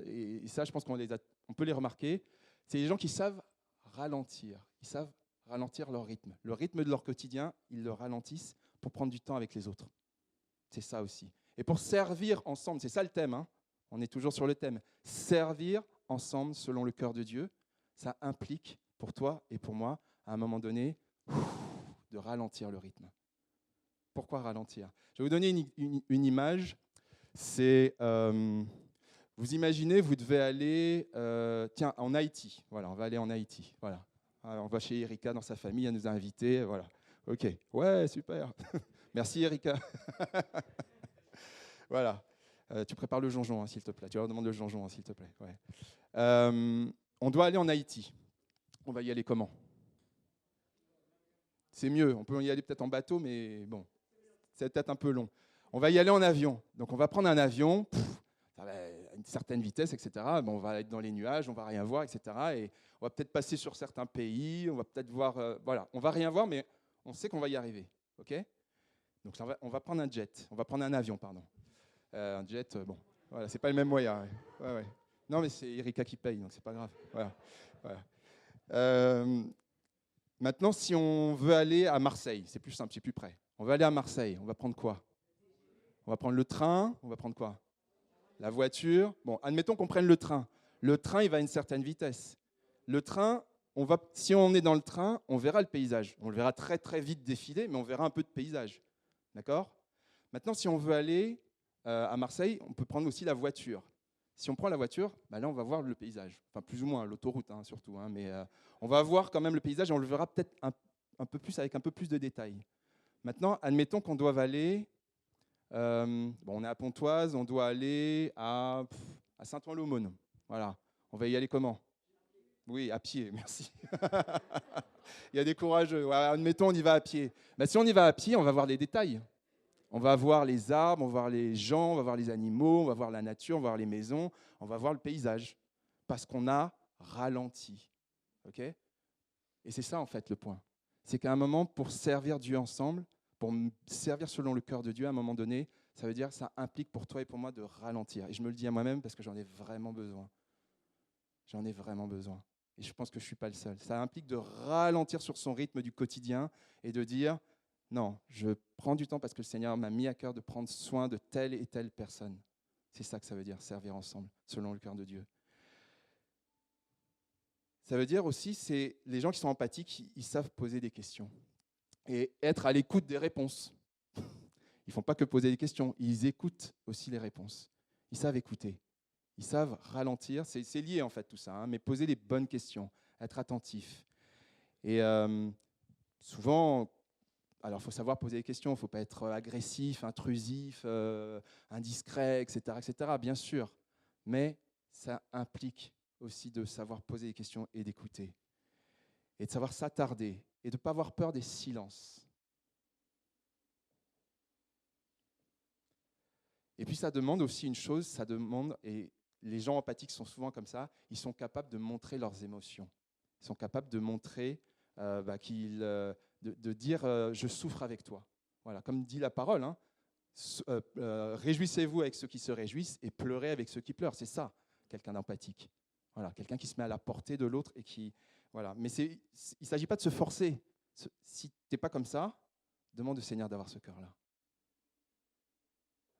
Et ça, je pense qu'on peut les remarquer. C'est des gens qui savent ralentir. Ils savent ralentir leur rythme. Le rythme de leur quotidien, ils le ralentissent pour prendre du temps avec les autres. C'est ça aussi. Et pour servir ensemble, c'est ça le thème, hein. On est toujours sur le thème. Servir ensemble selon le cœur de Dieu, ça implique pour toi et pour moi, à un moment donné, de ralentir le rythme. Pourquoi ralentir ? Je vais vous donner une image. C'est, vous imaginez, vous devez aller en Haïti. Voilà, on va aller en Haïti. Voilà. Alors, on va chez Erika dans sa famille, elle nous a invités. Voilà. Ok. Ouais, super. Merci Erika. Voilà. Tu prépares le jonjon, hein, s'il te plaît. Tu leur demandes le jonjon, hein, s'il te plaît. Ouais. On doit aller en Haïti. On va y aller comment ? C'est mieux. On peut y aller peut-être en bateau, mais bon, c'est peut-être un peu long. On va y aller en avion. Donc on va prendre un avion, ça va à une certaine vitesse, etc. Bon, on va être dans les nuages, on va rien voir, etc. Et on va peut-être passer sur certains pays, on va peut-être voir, voilà, on va rien voir, mais on sait qu'on va y arriver, ok ? Donc on va prendre un jet, on va prendre un avion, pardon. Un jet, bon, voilà, c'est pas le même moyen. Ouais. Ouais. Non, mais c'est Erika qui paye, donc c'est pas grave. Voilà. Maintenant, si on veut aller à Marseille, c'est plus simple, c'est plus près. On veut aller à Marseille, on va prendre quoi ? On va prendre le train, on va prendre quoi ? La voiture. Bon, admettons qu'on prenne le train. Le train, il va à une certaine vitesse. Le train, si on est dans le train, on verra le paysage. On le verra très très vite défiler, mais on verra un peu de paysage. D'accord ? Maintenant, si on veut aller à Marseille, on peut prendre aussi la voiture. Si on prend la voiture, bah là, on va voir le paysage. Enfin, plus ou moins, l'autoroute surtout. Mais on va voir quand même le paysage et on le verra peut-être un peu plus, avec un peu plus de détails. Maintenant, admettons qu'on doive aller... on est à Pontoise, on doit aller à Saint-Ouen-l'Aumône. Voilà. On va y aller comment ? Oui, à pied, merci. Il y a des courageux. Voilà, admettons, on y va à pied. Mais si on y va à pied, on va voir les détails. On va voir les arbres, on va voir les gens, on va voir les animaux, on va voir la nature, on va voir les maisons, on va voir le paysage. Parce qu'on a ralenti. OK ? Et c'est ça, en fait, le point. C'est qu'à un moment, pour servir Dieu ensemble, pour servir selon le cœur de Dieu, à un moment donné, ça veut dire ça implique pour toi et pour moi de ralentir. Et je me le dis à moi-même parce que j'en ai vraiment besoin. J'en ai vraiment besoin. Et je pense que je ne suis pas le seul. Ça implique de ralentir sur son rythme du quotidien et de dire, non, je prends du temps parce que le Seigneur m'a mis à cœur de prendre soin de telle et telle personne. C'est ça que ça veut dire, servir ensemble, selon le cœur de Dieu. Ça veut dire aussi, c'est les gens qui sont empathiques, ils savent poser des questions et être à l'écoute des réponses. Ils ne font pas que poser des questions, ils écoutent aussi les réponses. Ils savent écouter. Ils savent ralentir, c'est lié en fait tout ça, mais poser les bonnes questions, être attentif. Et souvent, alors il faut savoir poser des questions, il ne faut pas être agressif, intrusif, indiscret, etc., bien sûr. Mais ça implique aussi de savoir poser des questions et d'écouter. Et de savoir s'attarder et de ne pas avoir peur des silences. Et puis ça demande aussi une chose, ça demande, et les gens empathiques sont souvent comme ça, ils sont capables de montrer leurs émotions. Ils sont capables de montrer, de dire je souffre avec toi. Voilà, comme dit la parole, réjouissez-vous avec ceux qui se réjouissent et pleurez avec ceux qui pleurent. C'est ça, quelqu'un d'empathique. Voilà, quelqu'un qui se met à la portée de l'autre et qui... Voilà. Mais il ne s'agit pas de se forcer. Si tu n'es pas comme ça, demande au Seigneur d'avoir ce cœur-là.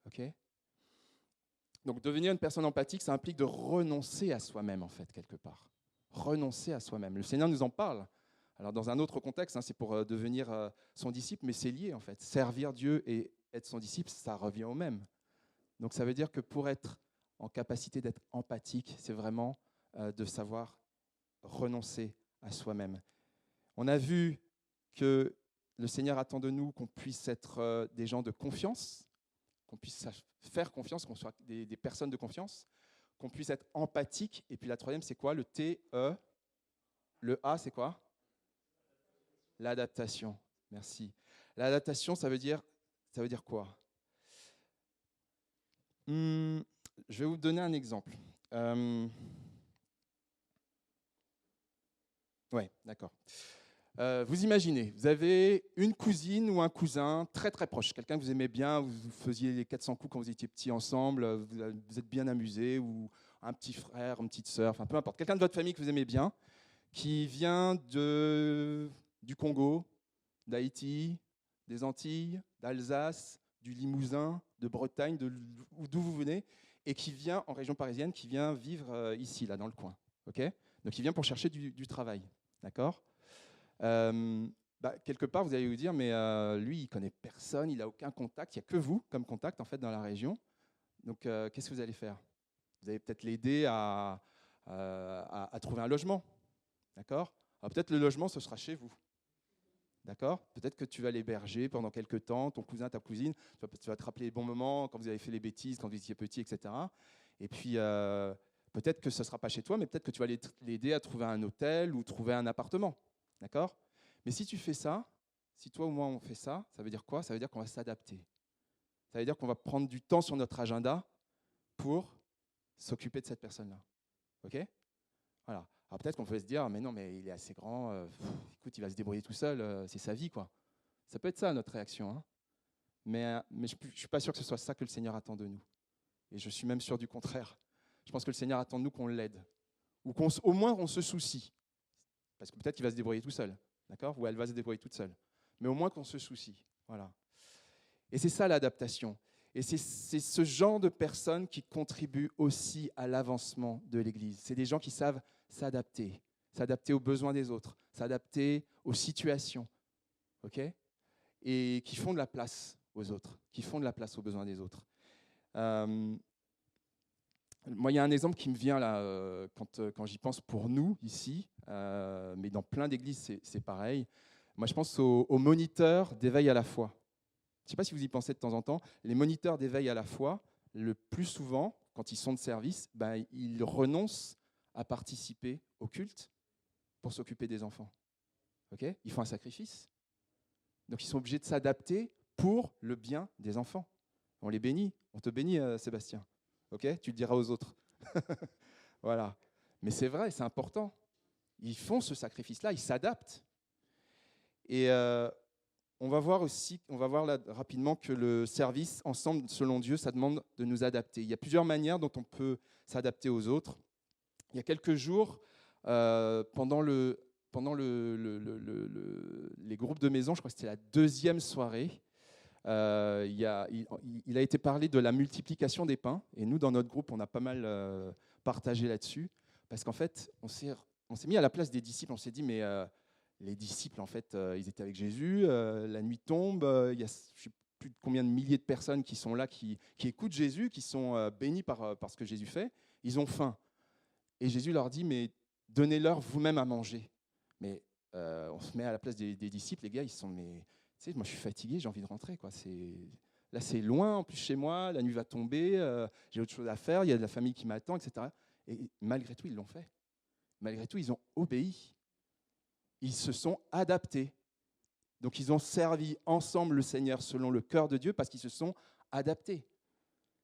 OK ? Donc, devenir une personne empathique, ça implique de renoncer à soi-même, en fait, quelque part. Renoncer à soi-même. Le Seigneur nous en parle. Alors, dans un autre contexte, c'est pour devenir son disciple, mais c'est lié, en fait. Servir Dieu et être son disciple, ça revient au même. Donc, ça veut dire que pour être en capacité d'être empathique, c'est vraiment de savoir renoncer à soi-même. On a vu que le Seigneur attend de nous qu'on puisse être des gens de confiance, qu'on puisse faire confiance, qu'on soit des personnes de confiance, qu'on puisse être empathique. Et puis la troisième, c'est quoi ? Le T, E. Le A, c'est quoi ? L'adaptation. Merci. L'adaptation, ça veut dire quoi ? Je vais vous donner un exemple. Ouais, d'accord. Vous imaginez, vous avez une cousine ou un cousin très très proche, quelqu'un que vous aimez bien, vous faisiez les 400 coups quand vous étiez petits ensemble, vous êtes bien amusés, ou un petit frère, une petite sœur, enfin peu importe, quelqu'un de votre famille que vous aimez bien, qui vient du Congo, d'Haïti, des Antilles, d'Alsace, du Limousin, de Bretagne, d'où vous venez, et qui vient en région parisienne, qui vient vivre ici, là, dans le coin. Okay ? Donc il vient pour chercher du travail. D'accord ? Quelque part, vous allez vous dire, mais lui, il ne connaît personne, il n'a aucun contact, il n'y a que vous comme contact en fait, dans la région. Donc, qu'est-ce que vous allez faire ? Vous allez peut-être l'aider à trouver un logement. D'accord ? Alors, peut-être le logement, ce sera chez vous. D'accord ? Peut-être que tu vas l'héberger pendant quelques temps, ton cousin, ta cousine, tu vas te rappeler les bons moments, quand vous avez fait les bêtises, quand vous étiez petit, etc. Et puis, peut-être que ce ne sera pas chez toi, mais peut-être que tu vas l'aider à trouver un hôtel ou trouver un appartement. D'accord ? Mais si tu fais ça, si toi ou moi on fait ça, ça veut dire quoi ? Ça veut dire qu'on va s'adapter. Ça veut dire qu'on va prendre du temps sur notre agenda pour s'occuper de cette personne-là. OK ? Voilà. Alors peut-être qu'on peut se dire, mais non, mais il est assez grand, écoute, il va se débrouiller tout seul, c'est sa vie, quoi. Ça peut être ça notre réaction. Mais je ne suis pas sûr que ce soit ça que le Seigneur attend de nous. Et je suis même sûr du contraire. Je pense que le Seigneur attend de nous qu'on l'aide. Ou qu'au moins on se soucie. Parce que peut-être qu'il va se débrouiller tout seul, d'accord ? Ou elle va se débrouiller toute seule. Mais au moins qu'on se soucie. Voilà. Et c'est ça l'adaptation. Et c'est ce genre de personnes qui contribuent aussi à l'avancement de l'Église. C'est des gens qui savent s'adapter aux besoins des autres, s'adapter aux situations, ok ? Et qui font de la place aux autres, qui font de la place aux besoins des autres. Moi, il y a un exemple qui me vient là, quand j'y pense pour nous, ici, mais dans plein d'églises, c'est pareil. Moi, je pense aux moniteurs d'éveil à la foi. Je ne sais pas si vous y pensez de temps en temps. Les moniteurs d'éveil à la foi, le plus souvent, quand ils sont de service, ils renoncent à participer au culte pour s'occuper des enfants. Okay ? Ils font un sacrifice. Donc, ils sont obligés de s'adapter pour le bien des enfants. On les bénit. On te bénit, Sébastien. Okay ? Tu le diras aux autres. Voilà. Mais c'est vrai, c'est important. Ils font ce sacrifice-là, ils s'adaptent. Et on va voir là rapidement que le service ensemble, selon Dieu, ça demande de nous adapter. Il y a plusieurs manières dont on peut s'adapter aux autres. Il y a quelques jours, pendant les groupes de maison, je crois que c'était la deuxième soirée, il a été parlé de la multiplication des pains. Et nous, dans notre groupe, on a pas mal partagé là-dessus. Parce qu'en fait, on s'est mis à la place des disciples. On s'est dit, mais les disciples, en fait, ils étaient avec Jésus. La nuit tombe. Il y a je ne sais plus de combien de milliers de personnes qui sont là, qui écoutent Jésus, qui sont bénis par ce que Jésus fait. Ils ont faim. Et Jésus leur dit, mais donnez-leur vous-même à manger. Mais on se met à la place des disciples. Les gars, ils sont, mais tu sais, moi je suis fatigué, j'ai envie de rentrer, quoi. Là, c'est loin, en plus chez moi, la nuit va tomber, j'ai autre chose à faire, il y a de la famille qui m'attend, etc. Et malgré tout, ils l'ont fait. Malgré tout, ils ont obéi. Ils se sont adaptés. Donc, ils ont servi ensemble le Seigneur selon le cœur de Dieu parce qu'ils se sont adaptés.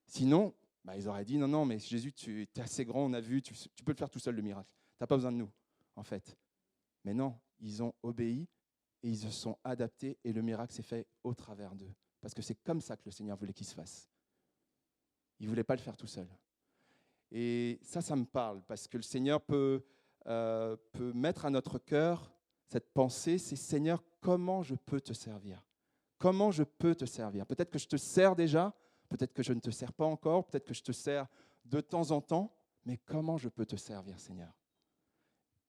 Sinon, ils auraient dit, non, mais Jésus, tu es assez grand, on a vu, tu peux le faire tout seul, le miracle. Tu n'as pas besoin de nous, en fait. Mais non, ils ont obéi et ils se sont adaptés et le miracle s'est fait au travers d'eux. Parce que c'est comme ça que le Seigneur voulait qu'il se fasse. Il ne voulait pas le faire tout seul. Et ça me parle parce que le Seigneur peut mettre à notre cœur cette pensée, c'est Seigneur, comment je peux te servir ? Comment je peux te servir ? Peut-être que je te sers déjà, peut-être que je ne te sers pas encore, peut-être que je te sers de temps en temps, mais comment je peux te servir, Seigneur ?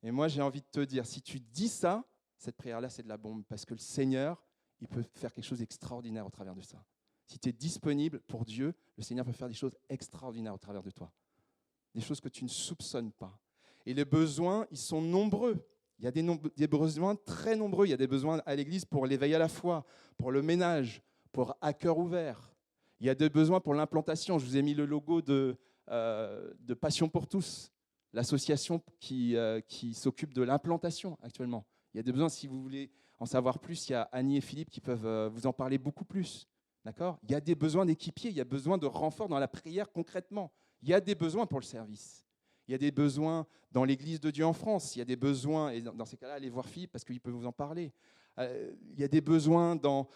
Et moi, j'ai envie de te dire, si tu dis ça, cette prière-là, c'est de la bombe, parce que le Seigneur, il peut faire quelque chose d'extraordinaire au travers de ça. Si tu es disponible pour Dieu, le Seigneur peut faire des choses extraordinaires au travers de toi. Des choses que tu ne soupçonnes pas. Et les besoins, ils sont nombreux. Il y a des besoins très nombreux. Il y a des besoins à l'Église pour l'éveil à la foi, pour le ménage, pour à cœur ouvert. Il y a des besoins pour l'implantation. Je vous ai mis le logo de Passion pour tous, l'association qui s'occupe de l'implantation actuellement. Il y a des besoins, si vous voulez en savoir plus, il y a Annie et Philippe qui peuvent vous en parler beaucoup plus. D'accord ? Il y a des besoins d'équipiers, il y a besoin de renfort dans la prière concrètement. Il y a des besoins pour le service. Il y a des besoins dans l'Église de Dieu en France. Il y a des besoins, et dans ces cas-là, allez voir Philippe parce qu'il peut vous en parler. Il y a des besoins dans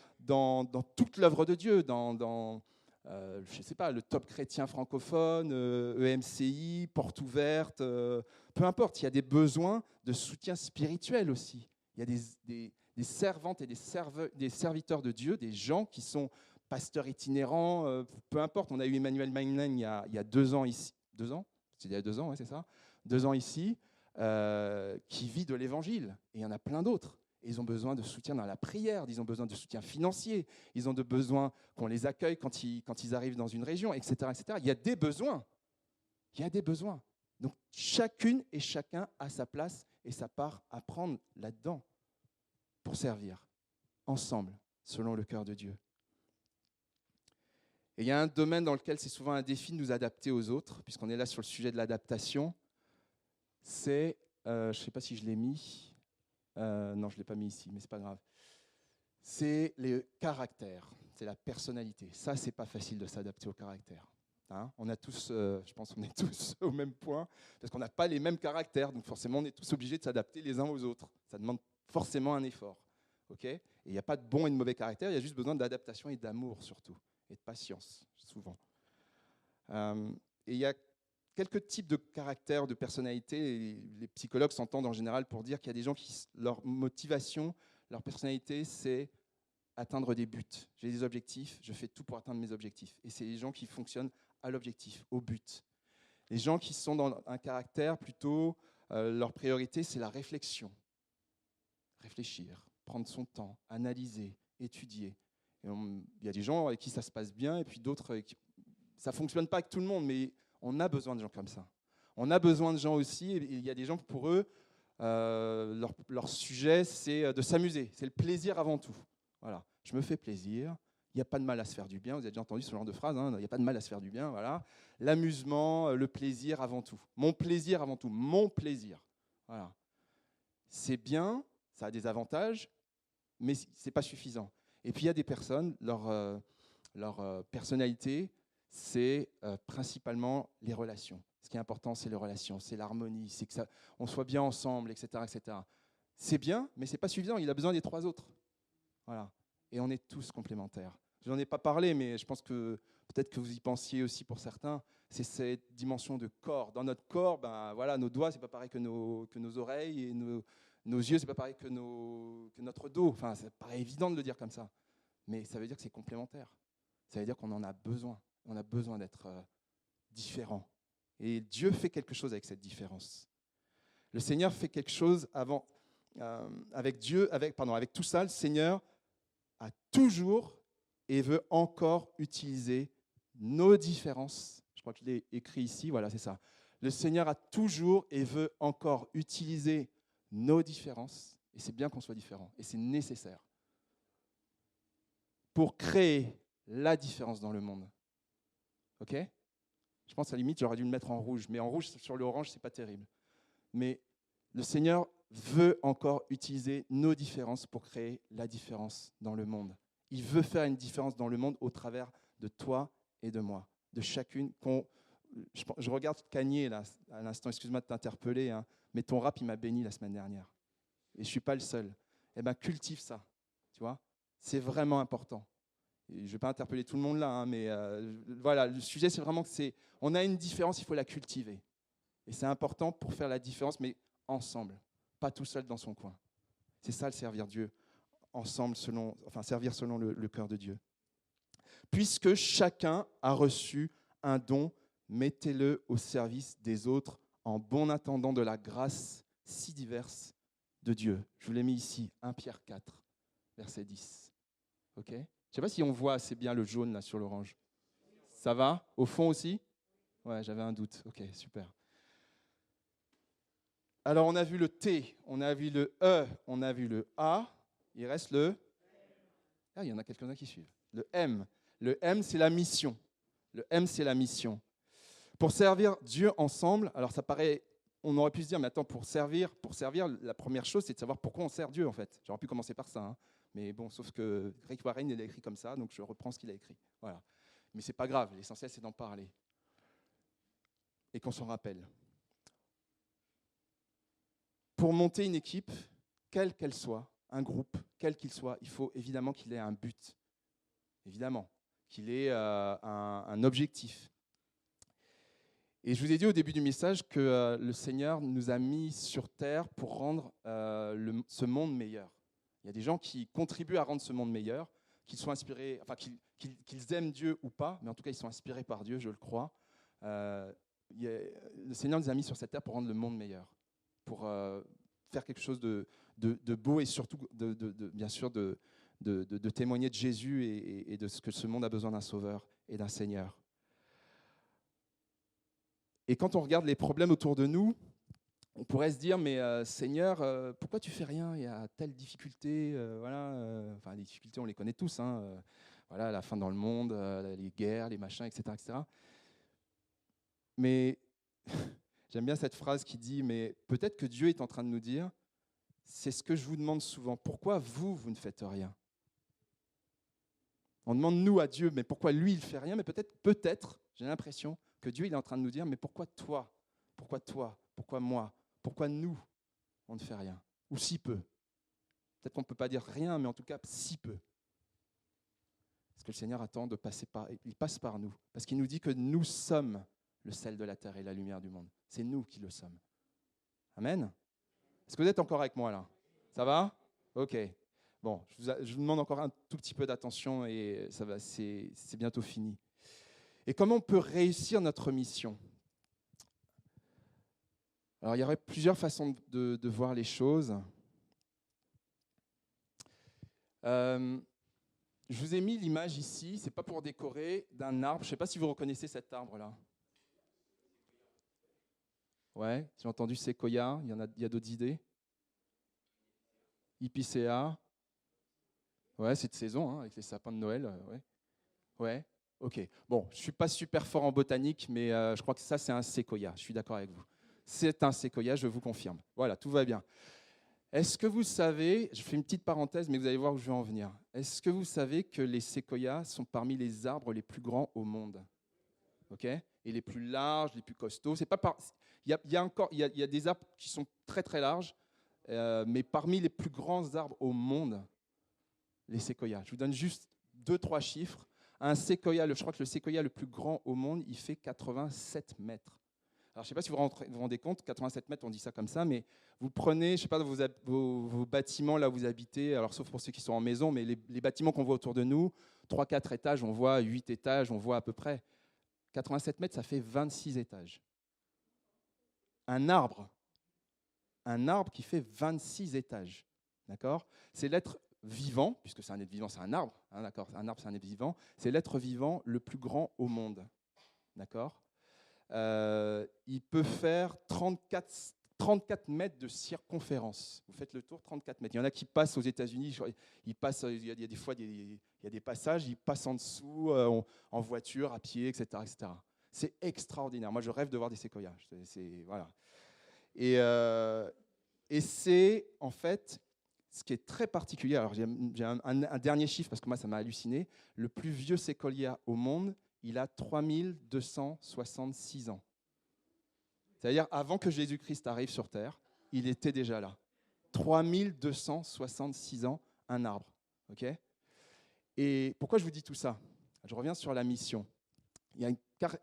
toute l'œuvre de Dieu, je ne sais pas, le Top Chrétien francophone, EMCI, Porte Ouverte, peu importe. Il y a des besoins de soutien spirituel aussi. Il y a des servantes et des serviteurs de Dieu, des gens qui sont pasteurs itinérants, peu importe. On a eu Emmanuel Mainland il y a 2 ans ici. 2 ans ? C'était il y a 2 ans, ouais, c'est ça. 2 ans ici, qui vit de l'Évangile. Et il y en a plein d'autres. Et ils ont besoin de soutien dans la prière, ils ont besoin de soutien financier, ils ont besoin qu'on les accueille quand ils arrivent dans une région, etc., etc. Il y a des besoins. Il y a des besoins. Donc, chacune et chacun a sa place et sa part à prendre là-dedans pour servir ensemble, selon le cœur de Dieu. Et il y a un domaine dans lequel c'est souvent un défi de nous adapter aux autres, puisqu'on est là sur le sujet de l'adaptation. C'est, je ne sais pas si je l'ai mis, non, je ne l'ai pas mis ici, mais ce n'est pas grave. C'est le caractère, c'est la personnalité. Ça, ce n'est pas facile de s'adapter au caractère. Hein, on a tous, je pense qu'on est tous au même point, parce qu'on n'a pas les mêmes caractères, donc forcément, on est tous obligés de s'adapter les uns aux autres. Ça demande forcément un effort. Okay ? Et il n'y a pas de bon et de mauvais caractère, il y a juste besoin d'adaptation et d'amour surtout, et de patience, souvent. Et il y a quelques types de caractères, de personnalités. Les psychologues s'entendent en général pour dire qu'il y a des gens qui, leur motivation, leur personnalité, c'est atteindre des buts. J'ai des objectifs, je fais tout pour atteindre mes objectifs. Et c'est les gens qui fonctionnent à l'objectif, au but. Les gens qui sont dans un caractère plutôt, leur priorité, c'est la réflexion. Réfléchir, prendre son temps, analyser, étudier. Il y a des gens avec qui ça se passe bien, et puis d'autres, ça ne fonctionne pas avec tout le monde, mais on a besoin de gens comme ça. On a besoin de gens aussi, et il y a des gens pour eux, leur sujet, c'est de s'amuser, c'est le plaisir avant tout. Voilà, je me fais plaisir, il n'y a pas de mal à se faire du bien, vous avez déjà entendu ce genre de phrase, hein, il n'y a pas de mal à se faire du bien, voilà. L'amusement, le plaisir avant tout, mon plaisir avant tout, mon plaisir. Voilà. C'est bien, ça a des avantages, mais ce n'est pas suffisant. Et puis il y a des personnes, leur personnalité, c'est principalement les relations. Ce qui est important, c'est les relations, c'est l'harmonie, c'est qu'on soit bien ensemble, etc. etc. C'est bien, mais ce n'est pas suffisant, il a besoin des 3 autres. Voilà. Et on est tous complémentaires. Je n'en ai pas parlé, mais je pense que peut-être que vous y pensiez aussi pour certains, c'est cette dimension de corps. Dans notre corps, ben, voilà, nos doigts, ce n'est pas pareil que nos oreilles, et nos yeux, ce n'est pas pareil que notre dos. Enfin, ça paraît évident de le dire comme ça. Mais ça veut dire que c'est complémentaire. Ça veut dire qu'on en a besoin. On a besoin d'être différent. Et Dieu fait quelque chose avec cette différence. Le Seigneur fait quelque chose avec tout ça. Le Seigneur a toujours et veut encore utiliser nos différences. Je crois qu'il est écrit ici, voilà, c'est ça. Le Seigneur a toujours et veut encore utiliser nos différences. Et c'est bien qu'on soit différents. Et c'est nécessaire. Pour créer la différence dans le monde. OK ? Je pense à la limite, j'aurais dû le mettre en rouge. Mais en rouge, sur l'orange, ce n'est pas terrible. Mais le Seigneur veut encore utiliser nos différences pour créer la différence dans le monde. Il veut faire une différence dans le monde au travers de toi et de moi, de chacune. Je regarde Kanye là, à l'instant, excuse-moi de t'interpeller, hein, mais ton rap, il m'a béni la semaine dernière. Et je ne suis pas le seul. Eh bien, cultive ça, tu vois. C'est vraiment important. Et je ne vais pas interpeller tout le monde là, hein, mais voilà, le sujet, c'est vraiment on a une différence, il faut la cultiver. Et c'est important pour faire la différence, mais ensemble, pas tout seul dans son coin. C'est ça, le servir Dieu, ensemble, servir selon le cœur de Dieu. Puisque chacun a reçu un don, mettez-le au service des autres en bon attendant de la grâce si diverse de Dieu. Je vous l'ai mis ici, 1 Pierre 4, verset 10. OK ? Je ne sais pas si on voit assez bien le jaune là sur l'orange. Ça va ? Au fond aussi ? Ouais, j'avais un doute. OK, super. Alors, on a vu le T, on a vu le E, on a vu le A. Il reste le... Ah, il y en a quelques-uns qui suivent. Le M. Le M, c'est la mission. Le M, c'est la mission. Pour servir Dieu ensemble, alors ça paraît... On aurait pu se dire, mais attends, pour servir, la première chose, c'est de savoir pourquoi on sert Dieu, en fait. J'aurais pu commencer par ça, hein. Mais bon, sauf que Rick Warren, il a écrit comme ça, donc je reprends ce qu'il a écrit. Voilà. Mais ce n'est pas grave, l'essentiel, c'est d'en parler. Et qu'on s'en rappelle. Pour monter une équipe, quelle qu'elle soit, un groupe, quel qu'il soit, il faut évidemment qu'il ait un but. Évidemment, qu'il ait un objectif. Et je vous ai dit au début du message que le Seigneur nous a mis sur terre pour rendre ce monde meilleur. Il y a des gens qui contribuent à rendre ce monde meilleur, qu'ils soient inspirés, enfin qu'ils aiment Dieu ou pas, mais en tout cas ils sont inspirés par Dieu, je le crois. Le Seigneur nous a mis sur cette terre pour rendre le monde meilleur, pour faire quelque chose de beau et surtout, bien sûr, de témoigner de Jésus et de ce que ce monde a besoin d'un sauveur et d'un Seigneur. Et quand on regarde les problèmes autour de nous, on pourrait se dire, mais Seigneur, pourquoi tu fais rien ? Il y a telle difficulté, enfin les difficultés, on les connaît tous, hein, voilà, la faim dans le monde, les guerres, les machins, etc., etc. Mais j'aime bien cette phrase qui dit, mais peut-être que Dieu est en train de nous dire, c'est ce que je vous demande souvent, pourquoi vous ne faites rien ? On demande nous à Dieu, mais pourquoi lui, il ne fait rien ? Mais peut-être, j'ai l'impression que Dieu il est en train de nous dire, mais pourquoi toi ? Pourquoi moi ? Pourquoi nous, on ne fait rien ? Ou si peu ? Peut-être qu'on ne peut pas dire rien, mais en tout cas, si peu. Parce que le Seigneur attend de passer il passe par nous. Parce qu'il nous dit que nous sommes le sel de la terre et la lumière du monde. C'est nous qui le sommes. Amen ? Est-ce que vous êtes encore avec moi là ? Ça va ? Ok. Bon, je vous demande encore un tout petit peu d'attention et ça va, c'est bientôt fini. Et comment on peut réussir notre mission ? Alors, il y aurait plusieurs façons de voir les choses. je vous ai mis l'image ici, c'est pas pour décorer, d'un arbre. Je ne sais pas si vous reconnaissez cet arbre-là. Ouais, j'ai entendu séquoia, il y a d'autres idées. Épicéa. Ouais, c'est de saison, hein, avec les sapins de Noël. Ouais. Ouais, ok. Bon, je ne suis pas super fort en botanique, mais je crois que ça, c'est un séquoia. Je suis d'accord avec vous. C'est un séquoia, je vous confirme. Voilà, tout va bien. Est-ce que vous savez, je fais une petite parenthèse, mais vous allez voir où je vais en venir. Est-ce que vous savez que les séquoias sont parmi les arbres les plus grands au monde? Ok? Et les plus larges, les plus costauds. C'est pas par... il y a des arbres qui sont très très larges, mais parmi les plus grands arbres au monde, les séquoias. Je vous donne juste 2-3 chiffres. Un séquoia, je crois que le séquoia le plus grand au monde, il fait 87 mètres. Alors, je ne sais pas si vous vous rendez compte, 87 mètres, on dit ça comme ça, mais vous prenez, je ne sais pas, vos bâtiments là où vous habitez, alors sauf pour ceux qui sont en maison, mais les bâtiments qu'on voit autour de nous, 3-4 étages, on voit 8 étages, on voit à peu près. 87 mètres, ça fait 26 étages. Un arbre qui fait 26 étages, d'accord? C'est l'être vivant, puisque c'est un être vivant, c'est un arbre, hein, d'accord? Un arbre, c'est un être vivant. C'est l'être vivant le plus grand au monde, d'accord? Il peut faire 34 mètres de circonférence. Vous faites le tour, 34 mètres. Il y en a qui passent aux États-Unis, il y a des fois il y a des passages, ils passent en dessous, en voiture, à pied, etc. etc. C'est extraordinaire. Moi, je rêve de voir des séquoias. Voilà. Et c'est, en fait, ce qui est très particulier. Alors, j'ai un dernier chiffre, parce que moi, ça m'a halluciné. Le plus vieux séquoia au monde, il a 3266 ans. C'est-à-dire, avant que Jésus-Christ arrive sur Terre, il était déjà là. 3266 ans, un arbre. Okay? Et pourquoi je vous dis tout ça? Je reviens sur la mission. Il y a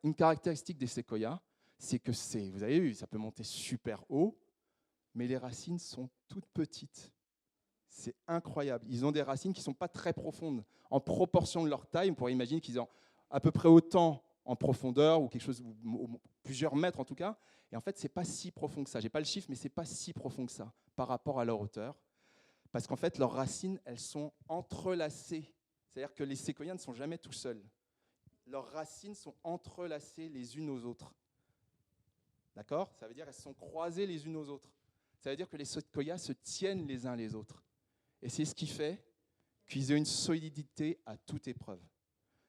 une caractéristique des séquoias, c'est que vous avez vu, ça peut monter super haut, mais les racines sont toutes petites. C'est incroyable. Ils ont des racines qui ne sont pas très profondes. En proportion de leur taille, on pourrait imaginer qu'ils ont à peu près autant en profondeur, ou quelque chose, ou plusieurs mètres en tout cas. Et en fait, ce n'est pas si profond que ça. Je n'ai pas le chiffre, mais ce n'est pas si profond que ça par rapport à leur hauteur. Parce qu'en fait, leurs racines, elles sont entrelacées. C'est-à-dire que les séquoias ne sont jamais tout seuls. Leurs racines sont entrelacées les unes aux autres. D'accord? Ça veut dire qu'elles sont croisées les unes aux autres. Ça veut dire que les séquoias se tiennent les uns les autres. Et c'est ce qui fait qu'ils ont une solidité à toute épreuve.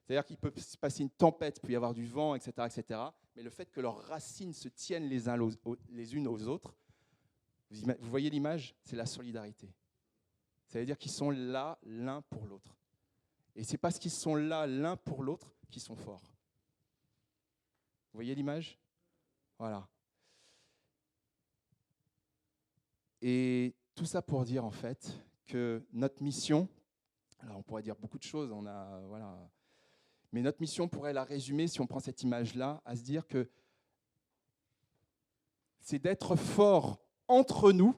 C'est-à-dire qu'il peut se passer une tempête, il peut y avoir du vent, etc., etc. Mais le fait que leurs racines se tiennent les unes aux autres, vous voyez l'image? C'est la solidarité. Ça veut dire qu'ils sont là l'un pour l'autre. Et c'est parce qu'ils sont là l'un pour l'autre qu'ils sont forts. Vous voyez l'image? Voilà. Et tout ça pour dire en fait que notre mission, alors on pourrait dire beaucoup de choses, mais notre mission, on pourrait la résumer, si on prend cette image-là, à se dire que c'est d'être fort entre nous,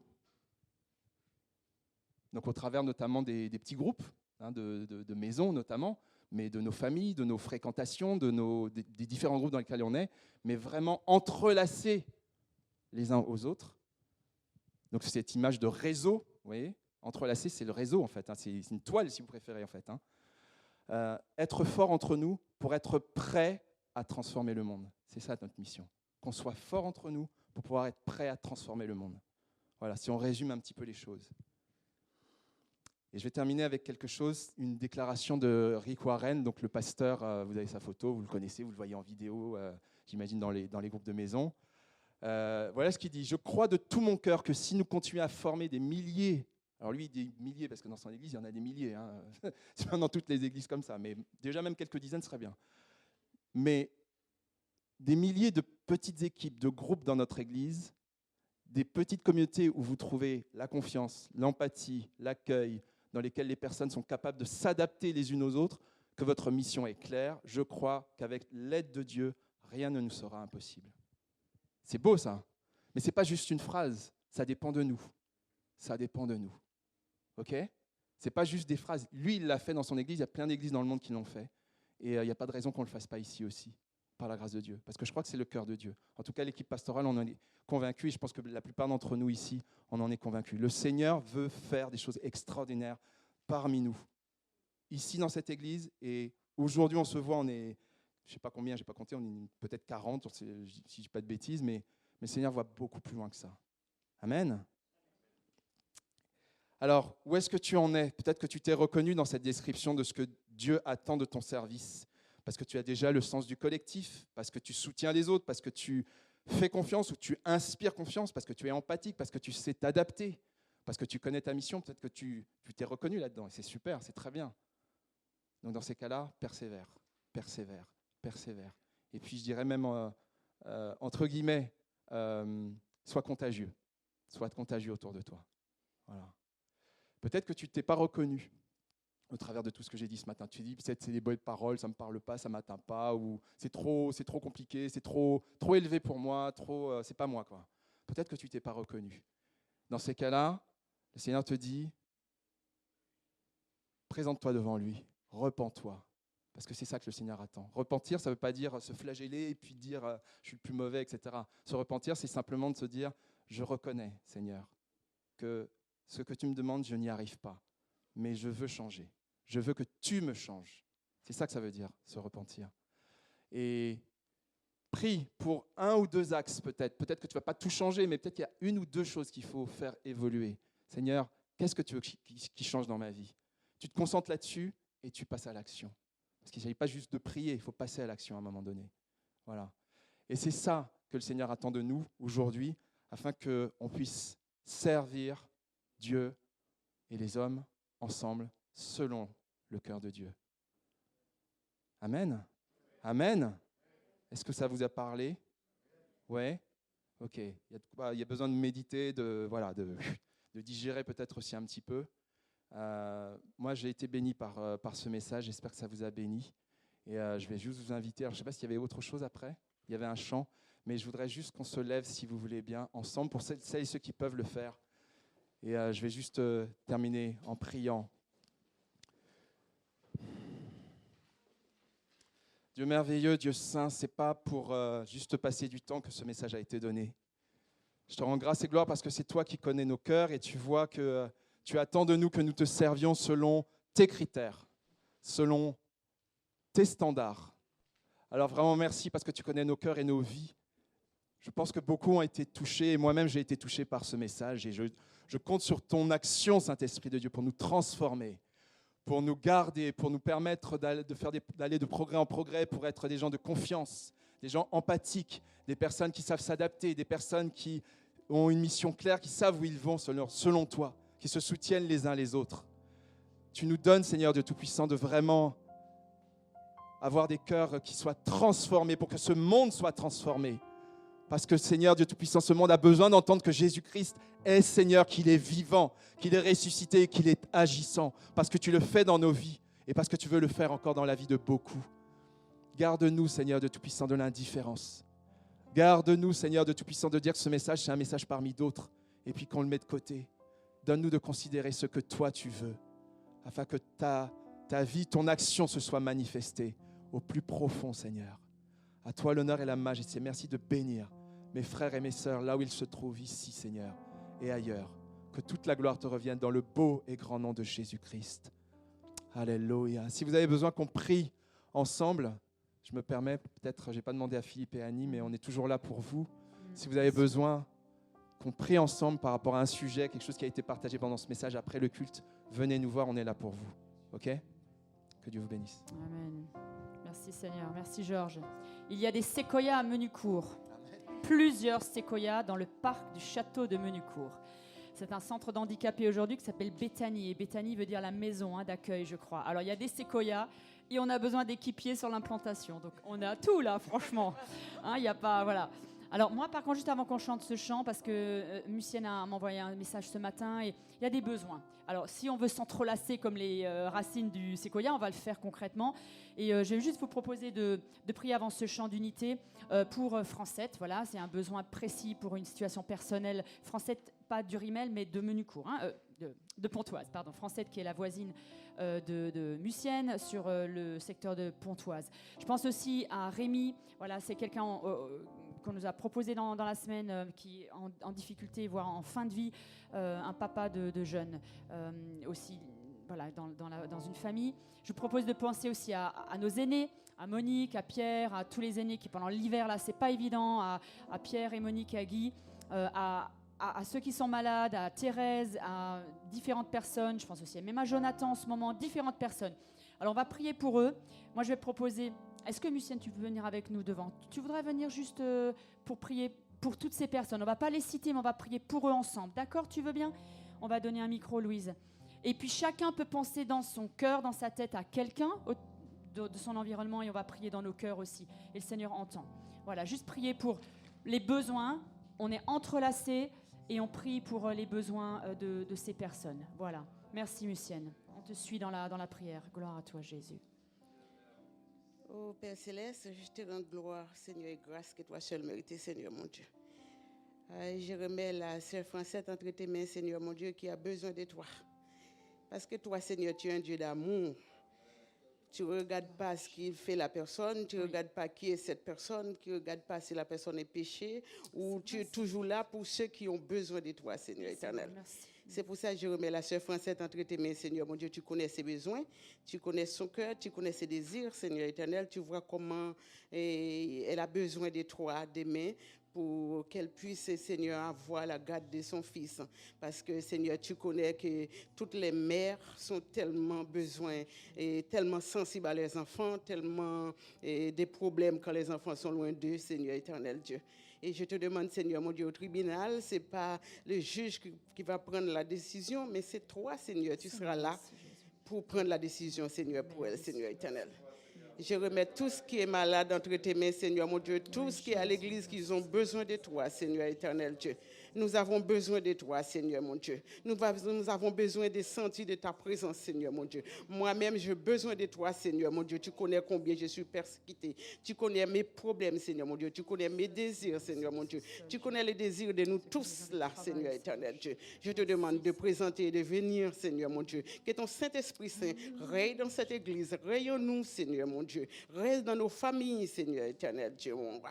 donc au travers notamment des petits groupes, hein, de maisons notamment, mais de nos familles, de nos fréquentations, des différents groupes dans lesquels on est, mais vraiment entrelacés les uns aux autres. Donc cette image de réseau, vous voyez, entrelacé, c'est le réseau en fait, hein, c'est une toile si vous préférez en fait. Hein. Être fort entre nous pour être prêt à transformer le monde. C'est ça notre mission. Qu'on soit fort entre nous pour pouvoir être prêt à transformer le monde. Voilà, si on résume un petit peu les choses. Et je vais terminer avec quelque chose, une déclaration de Rick Warren, donc le pasteur, vous avez sa photo, vous le connaissez, vous le voyez en vidéo, j'imagine dans les groupes de maison. Voilà ce qu'il dit. « Je crois de tout mon cœur que si nous continuons à former des milliers, alors lui il dit milliers parce que dans son église il y en a des milliers, hein. C'est pas dans toutes les églises comme ça, mais déjà même quelques dizaines serait bien. Mais des milliers de petites équipes, de groupes dans notre église, des petites communautés où vous trouvez la confiance, l'empathie, l'accueil, dans lesquelles les personnes sont capables de s'adapter les unes aux autres, que votre mission est claire. Je crois qu'avec l'aide de Dieu, rien ne nous sera impossible. » C'est beau ça, mais ce n'est pas juste une phrase, ça dépend de nous. Ça dépend de nous. Ok? Ce n'est pas juste des phrases. Lui, il l'a fait dans son église, il y a plein d'églises dans le monde qui l'ont fait. Et il n'y a pas de raison qu'on ne le fasse pas ici aussi, par la grâce de Dieu. Parce que je crois que c'est le cœur de Dieu. En tout cas, l'équipe pastorale, on en est convaincus, et je pense que la plupart d'entre nous ici, on en est convaincus. Le Seigneur veut faire des choses extraordinaires parmi nous. ici dans cette église. Et aujourd'hui, on se voit, on est, je ne sais pas combien, je n'ai pas compté, on est peut-être 40, si je ne dis pas de bêtises, mais le Seigneur voit beaucoup plus loin que ça. Amen. Alors, où est-ce que tu en es? Peut-être que tu t'es reconnu dans cette description de ce que Dieu attend de ton service, parce que tu as déjà le sens du collectif, parce que tu soutiens les autres, parce que tu fais confiance ou tu inspires confiance, parce que tu es empathique, parce que tu sais t'adapter, parce que tu connais ta mission. Peut-être que tu t'es reconnu là-dedans, et c'est super, c'est très bien. Donc dans ces cas-là, persévère, persévère, persévère. Et puis je dirais même, entre guillemets, sois contagieux autour de toi. Voilà. Peut-être que tu ne t'es pas reconnu au travers de tout ce que j'ai dit ce matin. Tu dis, peut-être c'est des bonnes paroles, ça ne me parle pas, ça ne m'atteint pas, ou c'est trop compliqué, c'est trop élevé pour moi, c'est pas moi, quoi. Peut-être que tu ne t'es pas reconnu. Dans ces cas-là, le Seigneur te dit, présente-toi devant lui, repens-toi. Parce que c'est ça que le Seigneur attend. Repentir, ça ne veut pas dire se flageller et puis dire je suis le plus mauvais, etc. Se repentir, c'est simplement de se dire, je reconnais, Seigneur, que ce que tu me demandes, je n'y arrive pas. Mais je veux changer. Je veux que tu me changes. C'est ça que ça veut dire, se repentir. Et prie pour un ou deux axes peut-être. Peut-être que tu ne vas pas tout changer, mais peut-être qu'il y a une ou deux choses qu'il faut faire évoluer. Seigneur, qu'est-ce que tu veux qui change dans ma vie? Tu te concentres là-dessus et tu passes à l'action. Parce qu'il ne s'agit pas juste de prier, il faut passer à l'action à un moment donné. Voilà. Et c'est ça que le Seigneur attend de nous aujourd'hui, afin qu'on puisse servir Dieu et les hommes ensemble, selon le cœur de Dieu. Amen. Amen. Est-ce que ça vous a parlé? Ouais. Ok. Il y a besoin de méditer, de digérer peut-être aussi un petit peu. Moi, j'ai été béni par ce message. J'espère que ça vous a béni. Et je vais juste vous inviter. Alors, je ne sais pas s'il y avait autre chose après. Il y avait un chant. Mais je voudrais juste qu'on se lève, si vous voulez bien, ensemble, pour celles et ceux qui peuvent le faire. Et je vais juste terminer en priant. Dieu merveilleux, Dieu saint, ce n'est pas pour juste passer du temps que ce message a été donné. Je te rends grâce et gloire parce que c'est toi qui connais nos cœurs et tu vois que tu attends de nous que nous te servions selon tes critères, selon tes standards. Alors vraiment merci parce que tu connais nos cœurs et nos vies. Je pense que beaucoup ont été touchés et moi-même j'ai été touché par ce message et je compte sur ton action, Saint-Esprit de Dieu, pour nous transformer, pour nous garder, pour nous permettre d'aller de progrès en progrès, pour être des gens de confiance, des gens empathiques, des personnes qui savent s'adapter, des personnes qui ont une mission claire, qui savent où ils vont selon toi, qui se soutiennent les uns les autres. Tu nous donnes, Seigneur Dieu Tout-Puissant, de vraiment avoir des cœurs qui soient transformés, pour que ce monde soit transformé. Parce que, Seigneur Dieu Tout-Puissant, ce monde a besoin d'entendre que Jésus-Christ est Seigneur, qu'il est vivant, qu'il est ressuscité, qu'il est agissant. Parce que tu le fais dans nos vies et parce que tu veux le faire encore dans la vie de beaucoup. Garde-nous, Seigneur Dieu Tout-Puissant, de l'indifférence. Garde-nous, Seigneur Dieu Tout-Puissant, de dire que ce message, c'est un message parmi d'autres et puis qu'on le met de côté. Donne-nous de considérer ce que toi tu veux, afin que ta vie, ton action se soit manifestée au plus profond, Seigneur. À toi l'honneur et la majesté. Merci de bénir mes frères et mes sœurs là où ils se trouvent, ici, Seigneur, et ailleurs. Que toute la gloire te revienne dans le beau et grand nom de Jésus-Christ. Alléluia. Si vous avez besoin qu'on prie ensemble, je me permets, peut-être, je n'ai pas demandé à Philippe et Annie, mais on est toujours là pour vous. Si vous avez besoin qu'on prie ensemble par rapport à un sujet, quelque chose qui a été partagé pendant ce message après le culte, venez nous voir, on est là pour vous. OK? Que Dieu vous bénisse. Amen. Merci Seigneur, merci Georges. Il y a des séquoias à Menucourt. Plusieurs séquoias dans le parc du château de Menucourt. C'est un centre d'handicapés aujourd'hui qui s'appelle Bethany. Et Bethany veut dire la maison d'accueil, je crois. Alors il y a des séquoias et on a besoin d'équipiers sur l'implantation. Donc on a tout là, franchement. Il n'y a pas, voilà. Alors moi, par contre, juste avant qu'on chante ce chant, parce que Mucienne m'a envoyé un message ce matin, et il y a des besoins. Alors si on veut s'entrelacer comme les racines du séquoia, on va le faire concrètement. Et je vais juste vous proposer de prier avant ce chant d'unité pour Francette. Voilà, c'est un besoin précis pour une situation personnelle. Francette, pas du Rimel, mais de Menucourt, de Pontoise, pardon. Francette qui est la voisine de Mucienne sur le secteur de Pontoise. Je pense aussi à Rémi. Voilà, c'est quelqu'un qu'on nous a proposé dans la semaine, qui est en difficulté, voire en fin de vie, un papa de jeune aussi. voilà, dans une famille. Je vous propose de penser aussi à nos aînés, à Monique, à Pierre, à tous les aînés qui pendant l'hiver, là, c'est pas évident, à Pierre et Monique et à Guy, à ceux qui sont malades, à Thérèse, à différentes personnes, je pense aussi même à Jonathan en ce moment, différentes personnes. Alors on va prier pour eux. Moi je vais proposer, est-ce que Mucienne, tu peux venir avec nous devant? Tu voudrais venir juste pour prier pour toutes ces personnes? On ne va pas les citer, mais on va prier pour eux ensemble. D'accord, tu veux bien? On va donner un micro, Louise. Et puis chacun peut penser dans son cœur, dans sa tête à quelqu'un de son environnement, et on va prier dans nos cœurs aussi. Et le Seigneur entend. Voilà, juste prier pour les besoins. On est entrelacés et on prie pour les besoins de ces personnes. Voilà. Merci, Mucienne. On te suit dans la prière. Gloire à toi, Jésus. Oh Père Céleste, je te rends gloire, Seigneur, et grâce que toi seul mérites, Seigneur mon Dieu. Je remets la sœur Francette entre tes mains, Seigneur mon Dieu, qui a besoin de toi. Parce que toi, Seigneur, tu es un Dieu d'amour. Tu ne regardes pas ce qu'il fait la personne, tu ne regardes pas qui est cette personne, tu ne regardes pas si la personne est péchée, ou tu es toujours là pour ceux qui ont besoin de toi, Seigneur éternel. C'est pour ça que je remets la sœur Francette entre tes mains, Seigneur mon Dieu. Tu connais ses besoins, tu connais son cœur, tu connais ses désirs, Seigneur éternel. Tu vois comment elle a besoin de toi demain, pour qu'elle puisse, Seigneur, avoir la garde de son fils. Parce que, Seigneur, tu connais que toutes les mères sont tellement besoin et tellement sensibles à leurs enfants, tellement des problèmes quand les enfants sont loin d'eux, Seigneur éternel Dieu. Et je te demande, Seigneur, mon Dieu, au tribunal, ce n'est pas le juge qui va prendre la décision, mais c'est toi, Seigneur, tu seras là pour prendre la décision, Seigneur, pour elle, Seigneur éternel. Je remets tout ce qui est malade entre tes mains, Seigneur, mon Dieu, tout ce qui est à l'église, qu'ils ont besoin de toi, Seigneur éternel Dieu. Nous avons besoin de toi, Seigneur, mon Dieu. Nous avons besoin de sentir de ta présence, Seigneur, mon Dieu. Moi-même, j'ai besoin de toi, Seigneur, mon Dieu. Tu connais combien je suis persécuté. Tu connais mes problèmes, Seigneur, mon Dieu. Tu connais mes désirs, Seigneur, mon Dieu. Tu connais les désirs de nous tous là, Seigneur éternel Dieu. Je te demande de présenter et de venir, Seigneur, mon Dieu. Que ton Saint-Esprit Saint règne dans cette église. Rayonne-nous, Seigneur, mon Dieu. Reste dans nos familles, Seigneur éternel Dieu, mon roi.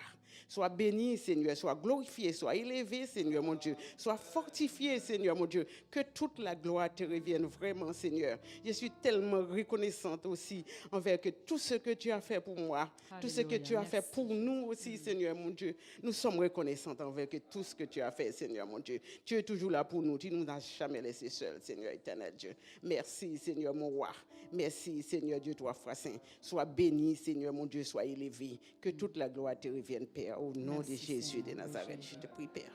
Sois béni, Seigneur, sois glorifié, sois élevé, Seigneur, mon Dieu. Sois fortifié, Seigneur, mon Dieu. Que toute la gloire te revienne vraiment, Seigneur. Je suis tellement reconnaissante aussi envers que tout ce que tu as fait pour moi, Alléluia, tout ce que tu as fait pour nous aussi, Seigneur, mon Dieu. Nous sommes reconnaissantes envers que tout ce que tu as fait, Seigneur, mon Dieu. Tu es toujours là pour nous. Tu ne nous as jamais laissés seuls, Seigneur éternel Dieu. Merci, Seigneur, mon roi. Merci, Seigneur Dieu, toi, frère saint. Sois béni, Seigneur, mon Dieu, sois élevé. Que toute la gloire te revienne, Père. Au nom Merci, de Jésus Seigneur, de Nazareth, je te prie, Père.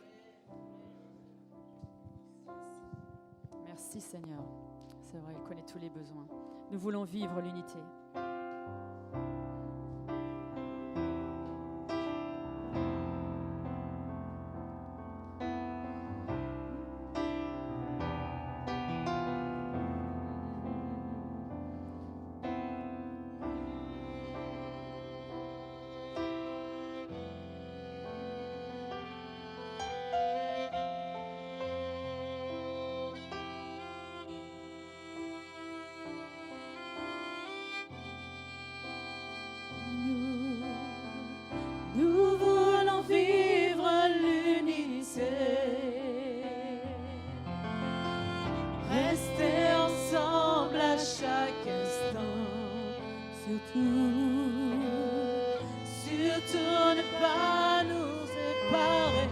Merci, Seigneur. C'est vrai, il connaît tous les besoins. Nous voulons vivre l'unité. Nous voulons vivre l'unité, rester ensemble à chaque instant, surtout ne pas nous séparer,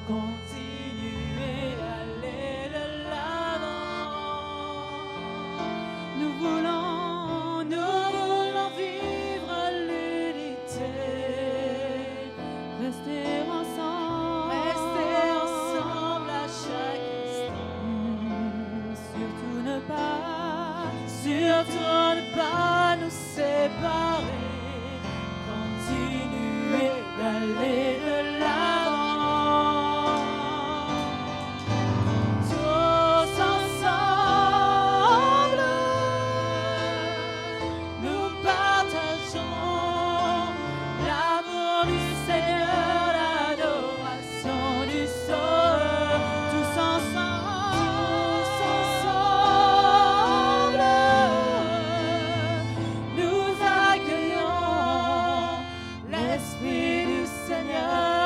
continuer d'aller de l'avant. Nous voulons vivre l'unité. Rester ensemble à chaque instant. Surtout ne pas nous séparer. Continuer d'aller de l'avant. Tous ensemble, nous partageons l'amour du Seigneur, l'adoration du Sauveur, tous ensemble, nous accueillons l'Esprit du Seigneur.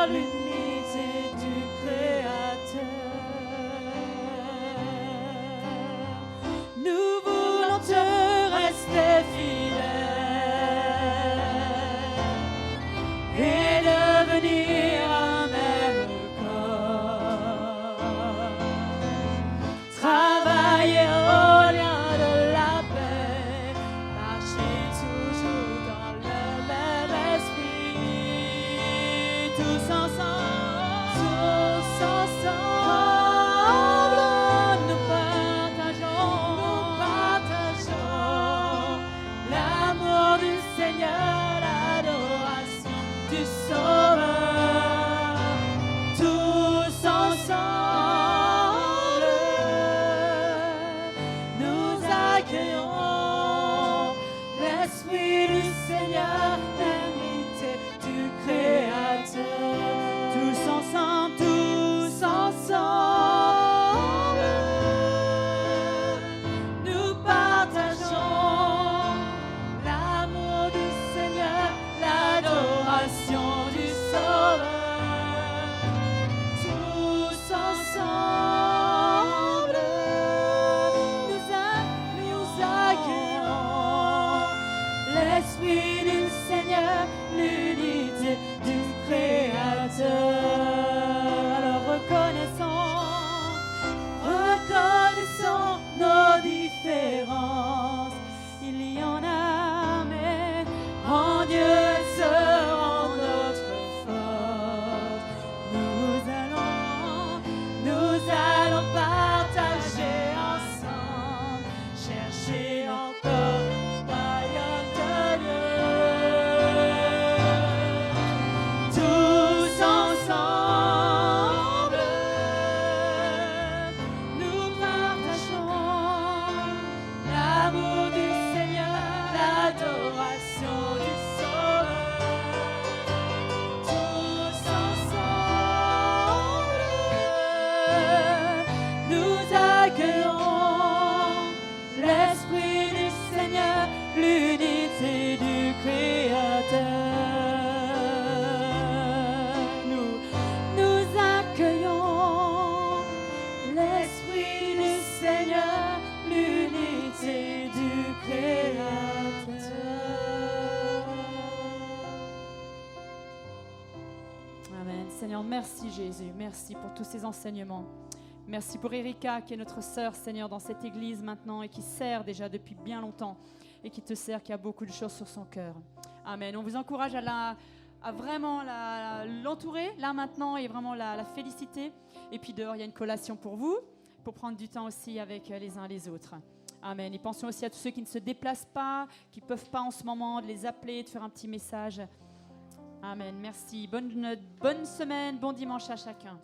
accueillons l'Esprit du Seigneur, l'unité du Créateur. Nous accueillons l'Esprit du Seigneur, l'unité du Créateur. Amen. Seigneur, merci Jésus, merci pour tous ces enseignements. Merci pour Erika qui est notre sœur, Seigneur, dans cette église maintenant et qui sert déjà depuis bien longtemps et qui te sert, qui a beaucoup de choses sur son cœur. Amen. On vous encourage à vraiment l'entourer là maintenant et vraiment la féliciter. Et puis dehors, il y a une collation pour vous, pour prendre du temps aussi avec les uns les autres. Amen. Et pensons aussi à tous ceux qui ne se déplacent pas, qui ne peuvent pas en ce moment, de les appeler, de faire un petit message. Amen. Merci. Bonne semaine, bon dimanche à chacun.